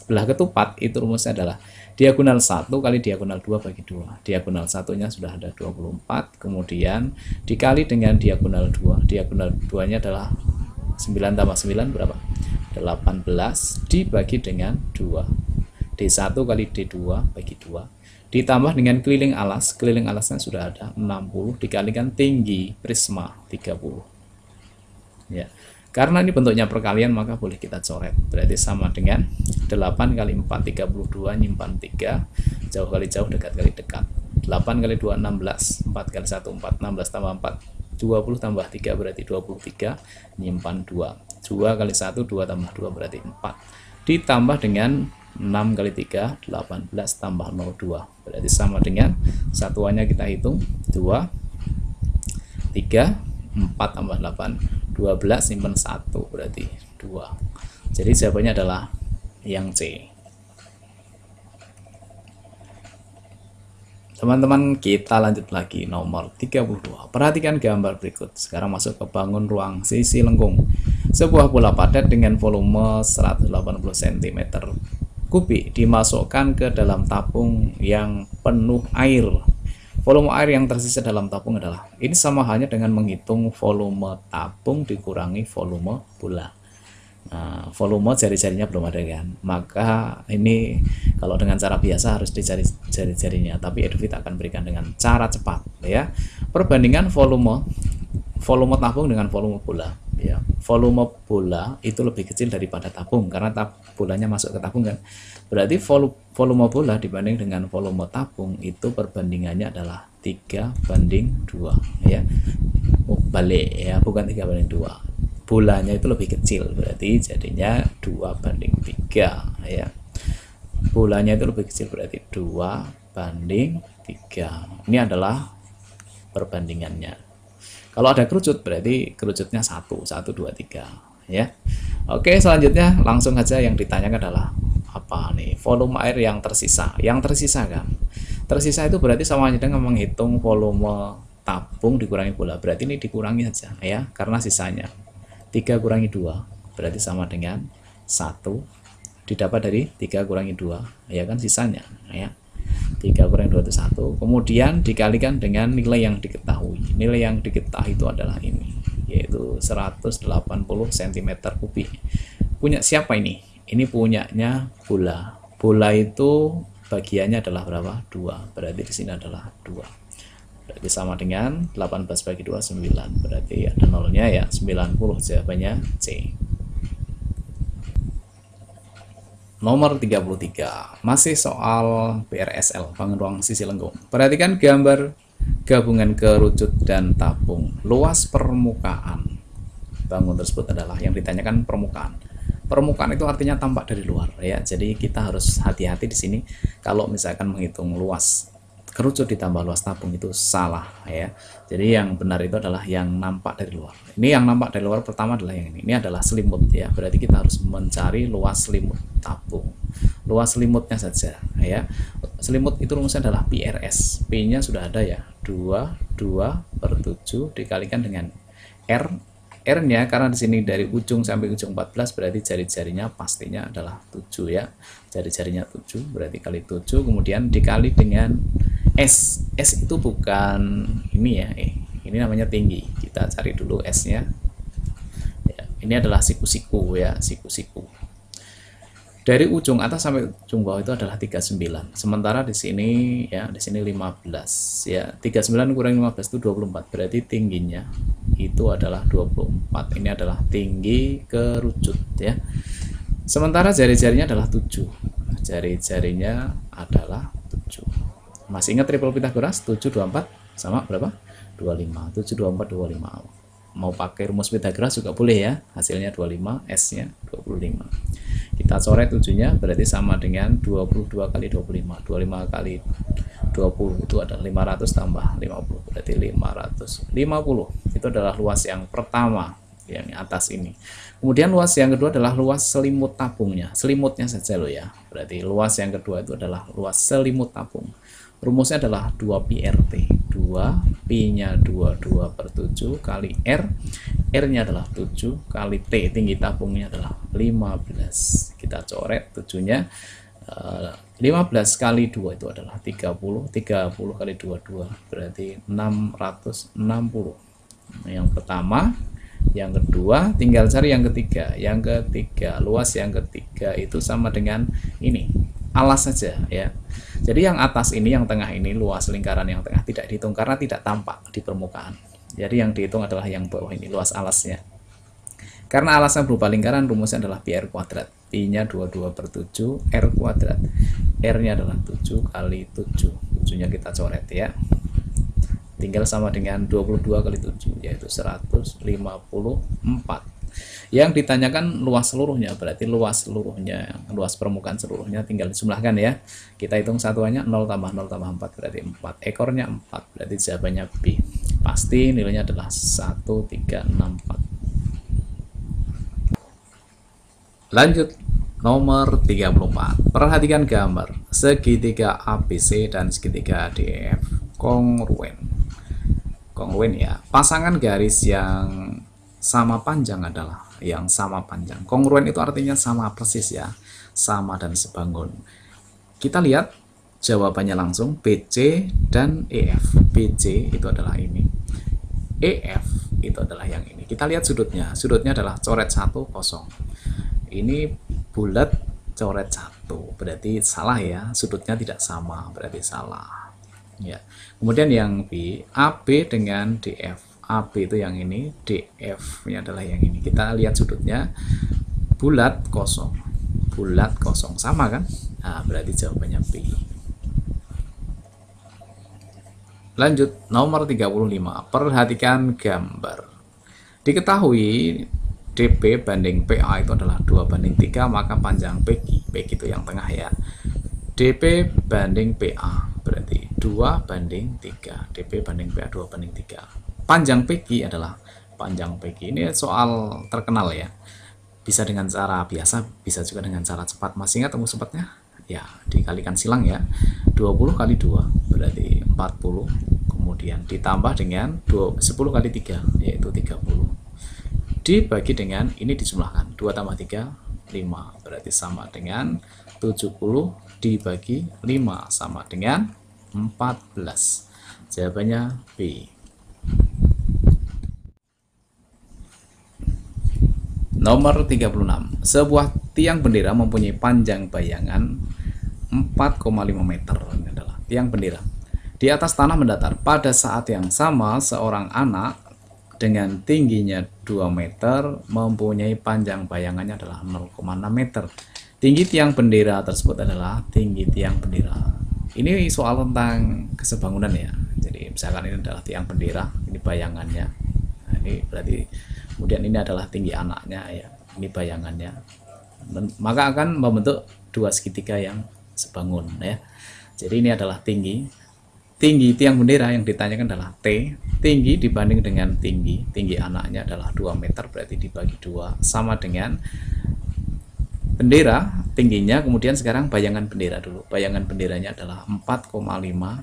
belah ketupat itu rumusnya adalah diagonal 1 kali diagonal 2 bagi 2. Diagonal 1-nya sudah ada 24, kemudian dikali dengan diagonal 2. Diagonal 2-nya adalah 9 tambah 9 berapa? 18 dibagi dengan 2. D1 kali D2 bagi 2. Ditambah dengan keliling alasnya sudah ada 60 dikalikan tinggi prisma 30. Ya. Karena ini bentuknya perkalian maka boleh kita coret. Berarti sama dengan 8 kali 4 32 nyimpan 3, jauh kali jauh dekat kali dekat. 8 kali 2 16, 4 kali 1 4, 16 tambah 4 20 tambah 3 berarti 23, nyimpan 2. 2 kali 1 2 tambah 2 berarti 4. Ditambah dengan 6 kali 3 18 tambah 02 berarti sama dengan satuannya kita hitung 2 3 4 tambah 8 12 simpan 1 berarti 2. Jadi jawabannya adalah yang C. Teman-teman, kita lanjut lagi nomor 32. Perhatikan gambar berikut. Sekarang masuk ke bangun ruang sisi lengkung. Sebuah bola padat dengan volume 180 cm3 dimasukkan ke dalam tabung yang penuh air. Volume air yang tersisa dalam tabung adalah, ini sama halnya dengan menghitung volume tabung dikurangi volume bola. Nah, volume jari-jarinya belum ada kan, maka ini kalau dengan cara biasa harus dicari jari-jarinya, tapi Edufit akan berikan dengan cara cepat ya. Perbandingan volume tabung dengan volume bola ya. Volume bola itu lebih kecil daripada tabung karena bolanya masuk ke tabung kan. Berarti volume bola dibanding dengan volume tabung itu perbandingannya adalah 3:2 ya. Balik ya, bukan 3:2. Bolanya itu lebih kecil, berarti jadinya 2:3 ya. Bolanya itu lebih kecil berarti 2:3. Ini adalah perbandingannya. Kalau ada kerucut berarti kerucutnya 1, 2, 3 ya. Oke, selanjutnya langsung aja yang ditanyakan adalah apa nih? Volume air yang tersisa. Yang tersisa kan. Tersisa itu berarti sama aja dengan menghitung volume tabung dikurangi bola. Berarti ini dikurangi saja ya, karena sisanya 3 kurangi 2 berarti sama dengan 1 didapat dari 3 kurangi 2 ya kan, sisanya ya. 3 kurangi 2 itu 1, kemudian dikalikan dengan nilai yang diketahui. Nilai yang diketahui itu adalah ini, yaitu 180 cm3. Punya siapa ini? Ini punyanya bola. Bola itu bagiannya adalah berapa? 2. Berarti di sini adalah 2. Berarti sama dengan 18 bagi 2 9. Berarti ada nolnya ya, 90. Jawabannya C. Nomor 33. Masih soal BRSL, bangun ruang sisi lengkung. Perhatikan gambar gabungan kerucut dan tabung. Luas permukaan bangun tersebut adalah, yang ditanyakan permukaan. Permukaan itu artinya tampak dari luar ya. Jadi kita harus hati-hati di sini kalau misalkan menghitung luas kerucut ditambah luas tabung itu salah ya. Jadi yang benar itu adalah yang nampak dari luar. Ini yang nampak dari luar pertama adalah yang ini. Ini adalah selimut ya. Berarti kita harus mencari luas selimut tabung. Luas selimutnya saja ya. Selimut itu rumusnya adalah PRS. P-nya sudah ada ya. 2/7 dikalikan dengan R. R-nya karena di sini dari ujung sampai ujung 14 berarti jari-jarinya pastinya adalah 7 ya. Jari-jarinya 7 berarti kali 7, kemudian dikali dengan S. S itu bukan ini ya. Ini namanya tinggi. Kita cari dulu S-nya. Ya, ini adalah siku-siku ya, siku-siku. Dari ujung atas sampai ujung bawah itu adalah 39. Sementara di sini ya, di sini 15 ya. 39 kurang 15 itu 24. Berarti tingginya itu adalah 24. Ini adalah tinggi kerucut ya. Sementara jari-jarinya adalah 7. Jari-jarinya adalah 7. Masih ingat triple Pythagoras? 7 24 sama berapa? 25. 7 24 25. Mau pakai rumus Pythagoras juga boleh ya. Hasilnya 25, S-nya 25. Kita coret 7-nya berarti sama dengan 22 kali 25. 25 kali 20 itu adalah 500 tambah 50 berarti 550. Itu adalah luas yang pertama yang atas ini. Kemudian luas yang kedua adalah luas selimut tabungnya, selimutnya saja loh ya. Berarti luas yang kedua itu adalah luas selimut tabung. Rumusnya adalah 2pi RT. 2 pi-nya 22 per 7 kali R. R-nya adalah 7 kali T, tinggi tabungnya adalah 15. Kita coret 7-nya. 15 kali 2 itu adalah 30 kali 22 berarti 660. Yang pertama, yang kedua tinggal cari yang ketiga. Yang ketiga, luas yang ketiga itu sama dengan ini, alas saja ya. Jadi yang atas ini, yang tengah ini, luas lingkaran yang tengah tidak dihitung karena tidak tampak di permukaan. Jadi yang dihitung adalah yang bawah ini, luas alasnya. Karena alasnya berupa lingkaran, rumusnya adalah pi R kuadrat. Pi-nya 22 per 7 R kuadrat. R-nya adalah 7 kali 7. 7-nya kita coret ya. Tinggal sama dengan 22 kali 7, yaitu 154. Yang ditanyakan luas seluruhnya, berarti luas seluruhnya, luas permukaan seluruhnya tinggal dijumlahkan ya. Kita hitung satuannya 0 tambah 0 tambah 4 berarti 4. Ekornya 4, berarti jawabannya B. Pasti nilainya adalah 1364. Lanjut, nomor 34. Perhatikan gambar segitiga ABC dan segitiga DEF kongruen. Kongruen ya. Pasangan garis yang sama panjang adalah yang sama panjang. Kongruen itu artinya sama persis ya, sama dan sebangun. Kita lihat jawabannya langsung, BC dan EF. BC itu adalah ini, EF itu adalah yang ini. Kita lihat sudutnya. Sudutnya adalah coret 1 kosong. Ini bulat coret 1, berarti salah ya, sudutnya tidak sama, berarti salah ya. Kemudian yang B, AB dengan DF. AB itu yang ini, DF nya adalah yang ini. Kita lihat sudutnya bulat kosong, sama kan? Nah, berarti jawabannya B. Lanjut, nomor 35. Perhatikan gambar. Diketahui DP banding PA itu adalah 2/3, maka panjang PQ itu yang tengah ya. DP banding PA berarti 2/3. DP banding PA 2/3. Panjang PQ adalah, panjang PQ ini soal terkenal ya. Bisa dengan cara biasa, bisa juga dengan cara cepat. Masih ingat rumus cepatnya? Ya, dikalikan silang ya. 20 kali 2 berarti 40. Kemudian ditambah dengan 10 kali 3 yaitu 30. Dibagi dengan ini dijumlahkan 2 tambah 3 5 berarti sama dengan 70 dibagi 5 sama dengan 14. Jawabannya B. Nomor 36. Sebuah tiang bendera mempunyai panjang bayangan 4,5 meter. Ini adalah tiang bendera. Di atas tanah mendatar. Pada saat yang sama seorang anak dengan tingginya 2 meter mempunyai panjang bayangannya adalah 0,6 meter. Tinggi tiang bendera tersebut adalah tinggi tiang bendera. Ini soal tentang kesebangunan ya. Jadi misalkan ini adalah tiang bendera, ini bayangannya. Nah, ini berarti kemudian ini adalah tinggi anaknya ya. Ini bayangannya. Maka akan membentuk dua segitiga yang sebangun ya. Jadi ini adalah tinggi tiang bendera yang ditanyakan adalah T. Tinggi dibanding dengan tinggi anaknya adalah 2 meter, berarti dibagi 2 sama dengan bendera tingginya. Kemudian sekarang bayangan bendera dulu. Bayangan benderanya adalah 4,5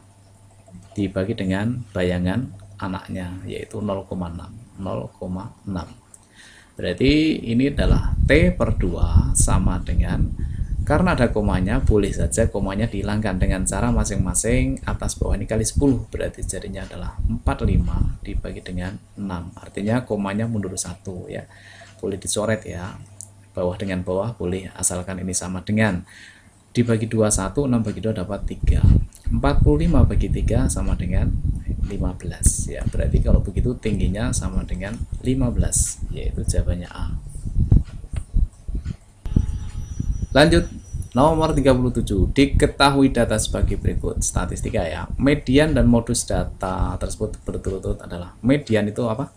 dibagi dengan bayangan anaknya yaitu 0,6. Berarti ini adalah T per 2 sama dengan, karena ada komanya, boleh saja komanya dihilangkan dengan cara masing-masing atas bawah ini kali 10. Berarti jadinya adalah 45 dibagi dengan 6. Artinya komanya mundur 1 ya. Boleh dicoret ya. Bawah dengan bawah boleh, asalkan ini sama dengan dibagi 2 1, 6 bagi 2 dapat 3. 45 bagi 3 sama dengan 15 ya. Berarti kalau begitu tingginya sama dengan 15, yaitu jawabannya A. Lanjut, nomor 37. Diketahui data sebagai berikut. Statistika ya. Median dan modus data tersebut berturut-turut adalah, median itu apa?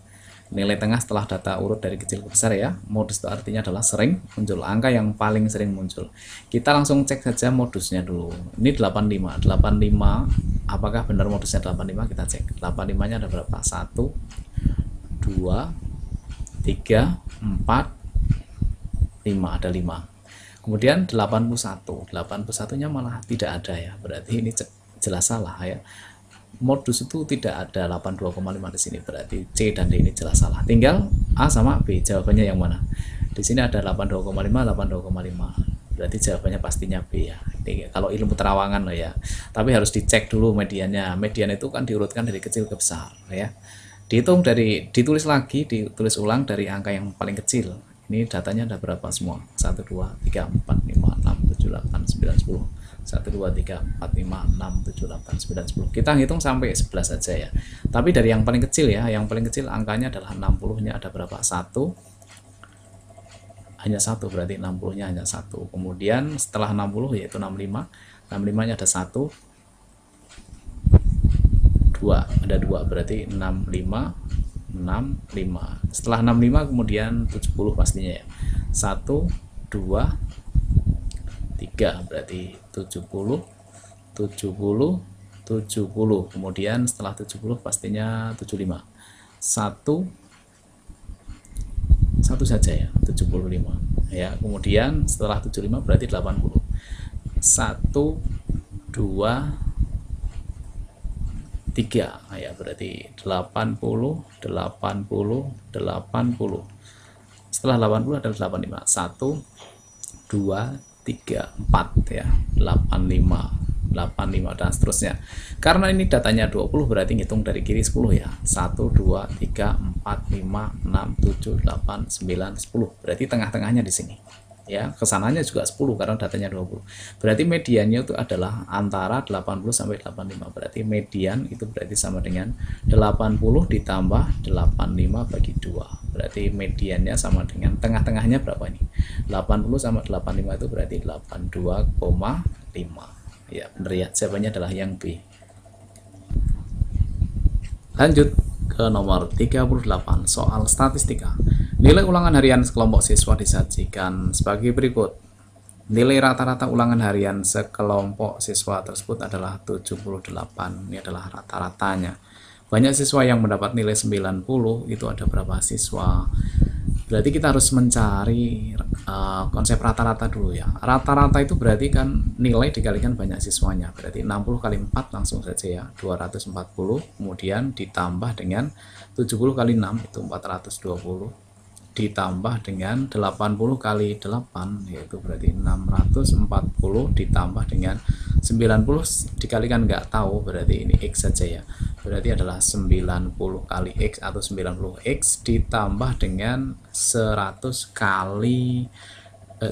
nilai tengah setelah data urut dari kecil ke besar ya. Modus itu artinya adalah sering muncul, angka yang paling sering muncul. Kita langsung cek saja modusnya dulu. Ini 85. 85 apakah benar modusnya 85? Kita cek. 85 nya ada berapa? 1 2 3 4 5, ada 5. Kemudian 81 nya malah tidak ada ya, berarti ini jelas salah ya. Modus itu tidak ada 82,5 di sini, berarti C dan D ini jelas salah. Tinggal A sama B, jawabannya yang mana? Di sini ada 82,5, 82,5. Berarti jawabannya pastinya B ya. Ini kalau ilmu terawangan loh ya. Tapi harus dicek dulu mediannya. Median itu kan diurutkan dari kecil ke besar ya. Dihitung dari, ditulis lagi, ditulis ulang dari angka yang paling kecil. Ini datanya ada berapa semua? 1 2 3 4 5 6 7 8 9 10. 1 2 3 4 5 6 7 8 9 10. Kita hitung sampai 11 saja ya. Tapi dari yang paling kecil ya, yang paling kecil angkanya adalah 60-nya ada berapa? 1. Hanya 1, berarti 60-nya hanya 1. Kemudian setelah 60 yaitu 65. 65-nya ada 1. 2, ada 2, berarti 65. Setelah 65 kemudian 70 pastinya ya. 1 2 3, berarti 70. Kemudian setelah 70 pastinya 75. 1 saja ya, 75 ya. Kemudian setelah 75 berarti 80. 1 2 3 ya, berarti 80. Setelah 80 adalah 85. 1 2 3 4 ya, 85 dan seterusnya. Karena ini datanya 20 berarti ngitung dari kiri 10 ya. 1 2 3 4 5 6 7 8 9 10. Berarti tengah-tengahnya di sini. Ya, kesananya juga 10 karena datanya 20. Berarti mediannya itu adalah antara 80 sampai 85. Berarti median itu berarti sama dengan 80 ditambah 85 bagi 2. Berarti mediannya sama dengan tengah-tengahnya berapa ini? 80 sama 85 itu berarti 82,5. Ya, benar ya. Jawabannya adalah yang B. Lanjut ke nomor 38, soal statistika. Nilai ulangan harian sekelompok siswa disajikan sebagai berikut. Nilai rata-rata ulangan harian sekelompok siswa tersebut adalah 78. Ini adalah rata-ratanya. Banyak siswa yang mendapat nilai 90, itu ada berapa siswa? Berarti kita harus mencari konsep rata-rata dulu ya. Rata-rata itu berarti kan nilai dikalikan banyak siswanya. Berarti 60 kali 4 langsung saja ya, 240. Kemudian ditambah dengan 70 kali 6 itu 420. Ditambah dengan 80 kali 8 yaitu berarti 640, ditambah dengan 90 dikalikan nggak tahu, berarti ini X saja ya. Berarti adalah 90 kali X atau 90X ditambah dengan 100 kali 2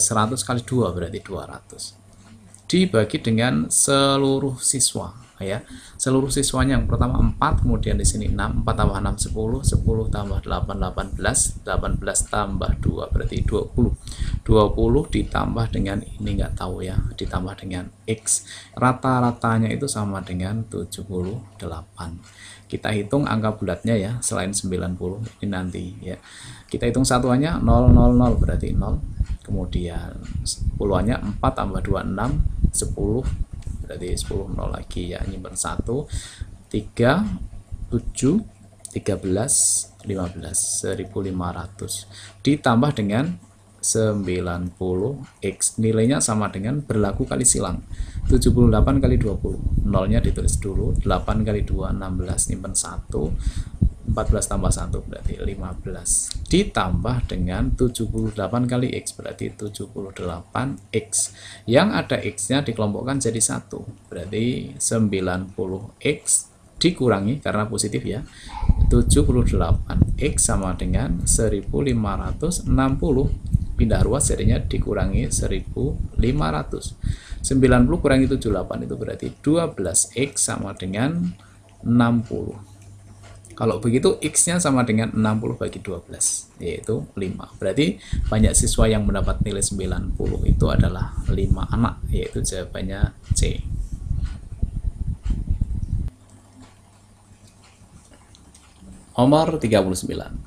berarti 200. Dibagi dengan seluruh siswa ya. Seluruh siswanya yang pertama 4, kemudian di sini 6, 4 tambah 6 10, 10 tambah 8 18, 18 tambah 2 berarti 20. 20 ditambah dengan ini nggak tahu ya, ditambah dengan X. Rata-ratanya itu sama dengan 78. Kita hitung angka bulatnya ya, selain 90 ini nanti ya. Kita hitung satuannya 000 berarti 0. Kemudian puluhannya 4 tambah 2 6, 10 berarti 10 0 lagi ya, nyimpen 1 3 7 13 15 1500 ditambah dengan 90X, nilainya sama dengan berlaku kali silang 78 kali 20, nolnya ditulis dulu, 8 kali 2 16, nyimpen 1 14 tambah 1 berarti 15, ditambah dengan 78 kali X berarti 78X, yang ada X nya dikelompokkan jadi 1 berarti 90X dikurangi karena positif ya, 78X sama dengan 1560, pindah ruas jadinya dikurangi 1500. 90 kurangi 78 itu berarti 12X sama dengan 60. Kalau begitu X-nya sama dengan 60 bagi 12, yaitu 5. Berarti banyak siswa yang mendapat nilai 90 itu adalah 5 anak, yaitu jawabannya C. Nomor 39.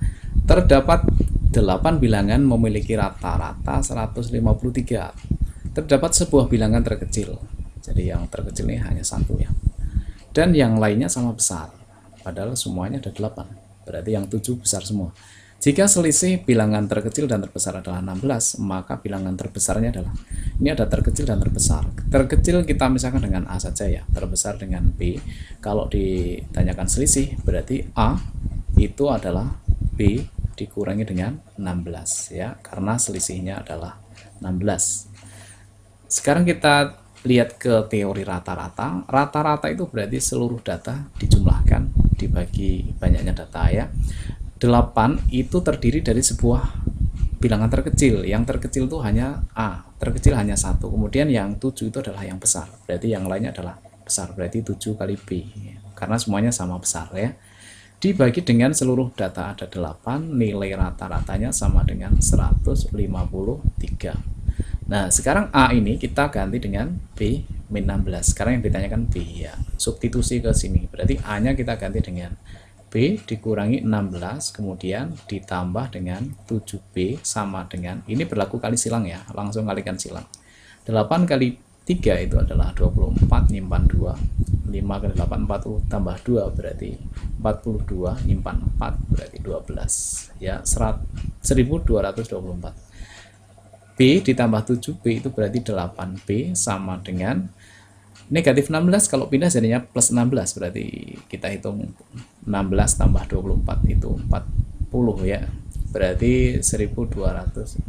Terdapat 8 bilangan memiliki rata-rata 153. Terdapat sebuah bilangan terkecil. Jadi yang terkecil ini hanya satu ya. Dan yang lainnya sama besar. Padahal semuanya ada 8. Berarti yang 7 besar semua. Jika selisih bilangan terkecil dan terbesar adalah 16, maka bilangan terbesarnya adalah, ini ada terkecil dan terbesar. Terkecil kita misalkan dengan A saja ya, terbesar dengan B. Kalau ditanyakan selisih, berarti A itu adalah B dikurangi dengan 16 ya, karena selisihnya adalah 16. Sekarang kita lihat ke teori rata-rata. Rata-rata itu berarti seluruh data dijumlahkan dibagi banyaknya data ya. 8 itu terdiri dari sebuah bilangan terkecil. Yang terkecil itu hanya A, terkecil hanya 1. Kemudian yang 7 itu adalah yang besar. Berarti yang lainnya adalah besar. Berarti 7 kali B. Karena semuanya sama besar ya. Dibagi dengan seluruh data ada 8, nilai rata-ratanya sama dengan 153. Nah, sekarang A ini kita ganti dengan B min 16. Sekarang yang ditanyakan B ya. Substitusi ke sini. Berarti A-nya kita ganti dengan B dikurangi 16, kemudian ditambah dengan 7B sama dengan, ini berlaku kali silang ya, langsung kalikan silang. 8 kali 3 itu adalah 24, nyimpan 2. 5 kali 8, 40, tambah 2 berarti 42, nyimpan 4 berarti 12. Ya, 1224. B ditambah 7B itu berarti 8B sama dengan negatif 16, kalau pindah jadinya plus 16, berarti kita hitung 16 tambah 24 itu 40 ya, berarti 1240.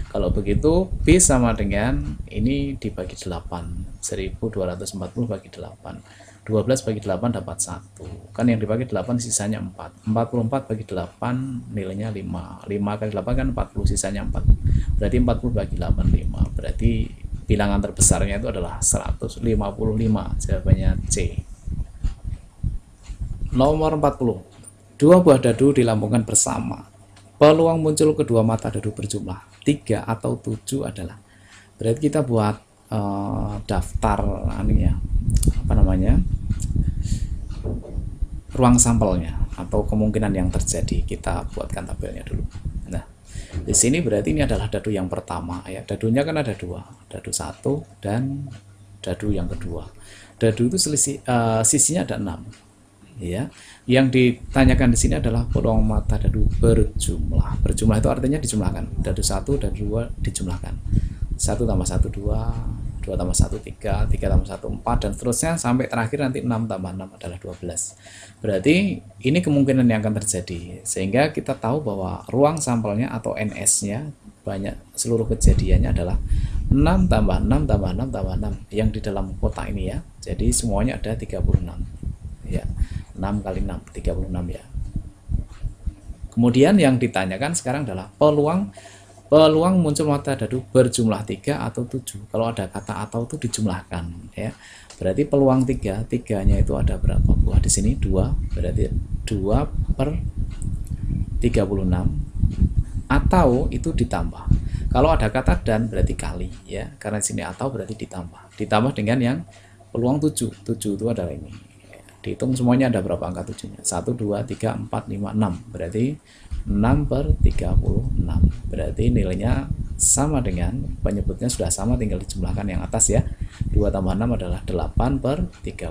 Kalau begitu B sama dengan ini dibagi 8, 1240 bagi 8, 12 bagi 8 dapat 1, kan yang dibagi 8 sisanya 4, 44 bagi 8 nilainya 5, 5 kali 8 kan 40, sisanya 4, berarti 40 bagi 8 5, berarti bilangan terbesarnya itu adalah 155. Jawabannya C. Nomor 40. Dua buah dadu dilambungkan bersama. Peluang muncul kedua mata dadu berjumlah 3 atau 7 adalah. Berarti kita buat daftar ya, apa namanya? Ruang sampelnya atau kemungkinan yang terjadi. Kita buatkan tabelnya dulu. Nah, di sini berarti ini adalah dadu yang pertama ya. Dadunya kan ada 2, dadu 1 dan dadu yang kedua. Dadu itu sisinya ada 6 ya. Yang ditanyakan di sini adalah peluang mata dadu berjumlah. Berjumlah itu artinya dijumlahkan. Dadu 1 dan 2 dijumlahkan. 1 tambah 1 2, 2 tambah 1 3, 3 tambah 1 4 dan seterusnya sampai terakhir nanti 6 tambah 6 adalah 12. Berarti ini kemungkinan yang akan terjadi, sehingga kita tahu bahwa ruang sampelnya atau NS-nya banyak, seluruh kejadiannya adalah 6 tambah 6 tambah 6 tambah 6 yang di dalam kotak ini ya. Jadi semuanya ada 36 ya, 6 kali 6 36 ya. Kemudian yang ditanyakan sekarang adalah peluang muncul mata dadu berjumlah 3 atau 7. Kalau ada kata atau itu dijumlahkan ya. Berarti peluang 3, 3-nya itu ada berapa buah di sini? 2, berarti 2 per 36, atau itu ditambah. Kalau ada kata dan berarti kali ya, karena di sini atau berarti ditambah dengan yang peluang 7. 7 itu adalah ini. Dihitung semuanya ada berapa angka 7-nya? 1 2 3 4 5 6. Berarti 6 per 36. Berarti nilainya sama dengan penyebutnya sudah sama, tinggal dijumlahkan yang atas ya. 2 tambah 6 adalah 8 per 36.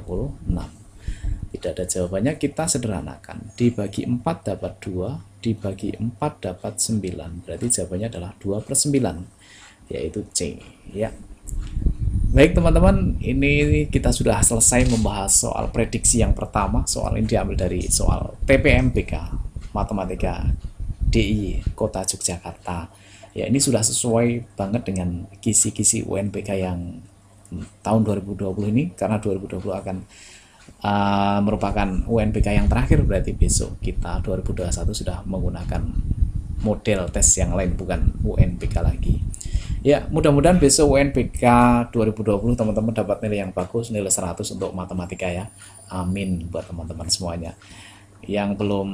Tidak ada jawabannya, kita sederhanakan. Dibagi 4 dapat 2, dibagi 4 dapat 9. Berarti jawabannya adalah 2 per 9, yaitu C ya. Baik teman-teman, ini kita sudah selesai membahas soal prediksi yang pertama. Soal ini diambil dari soal TPMBK Matematika DIY Kota Yogyakarta. Ya, ini sudah sesuai banget dengan kisi-kisi UNBK yang tahun 2020 ini, karena 2020 akan merupakan UNBK yang terakhir, berarti besok kita 2021 sudah menggunakan model tes yang lain, bukan UNBK lagi. Ya, mudah-mudahan besok UNBK 2020 teman-teman dapat nilai yang bagus, nilai 100 untuk matematika ya. Amin buat teman-teman semuanya. Yang belum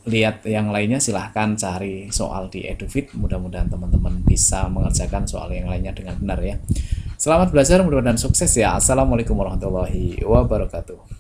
lihat yang lainnya silahkan cari soal di EduFit. Mudah-mudahan teman-teman bisa mengerjakan soal yang lainnya dengan benar ya. Selamat belajar, mudah-mudahan sukses ya. Assalamualaikum warahmatullahi wabarakatuh.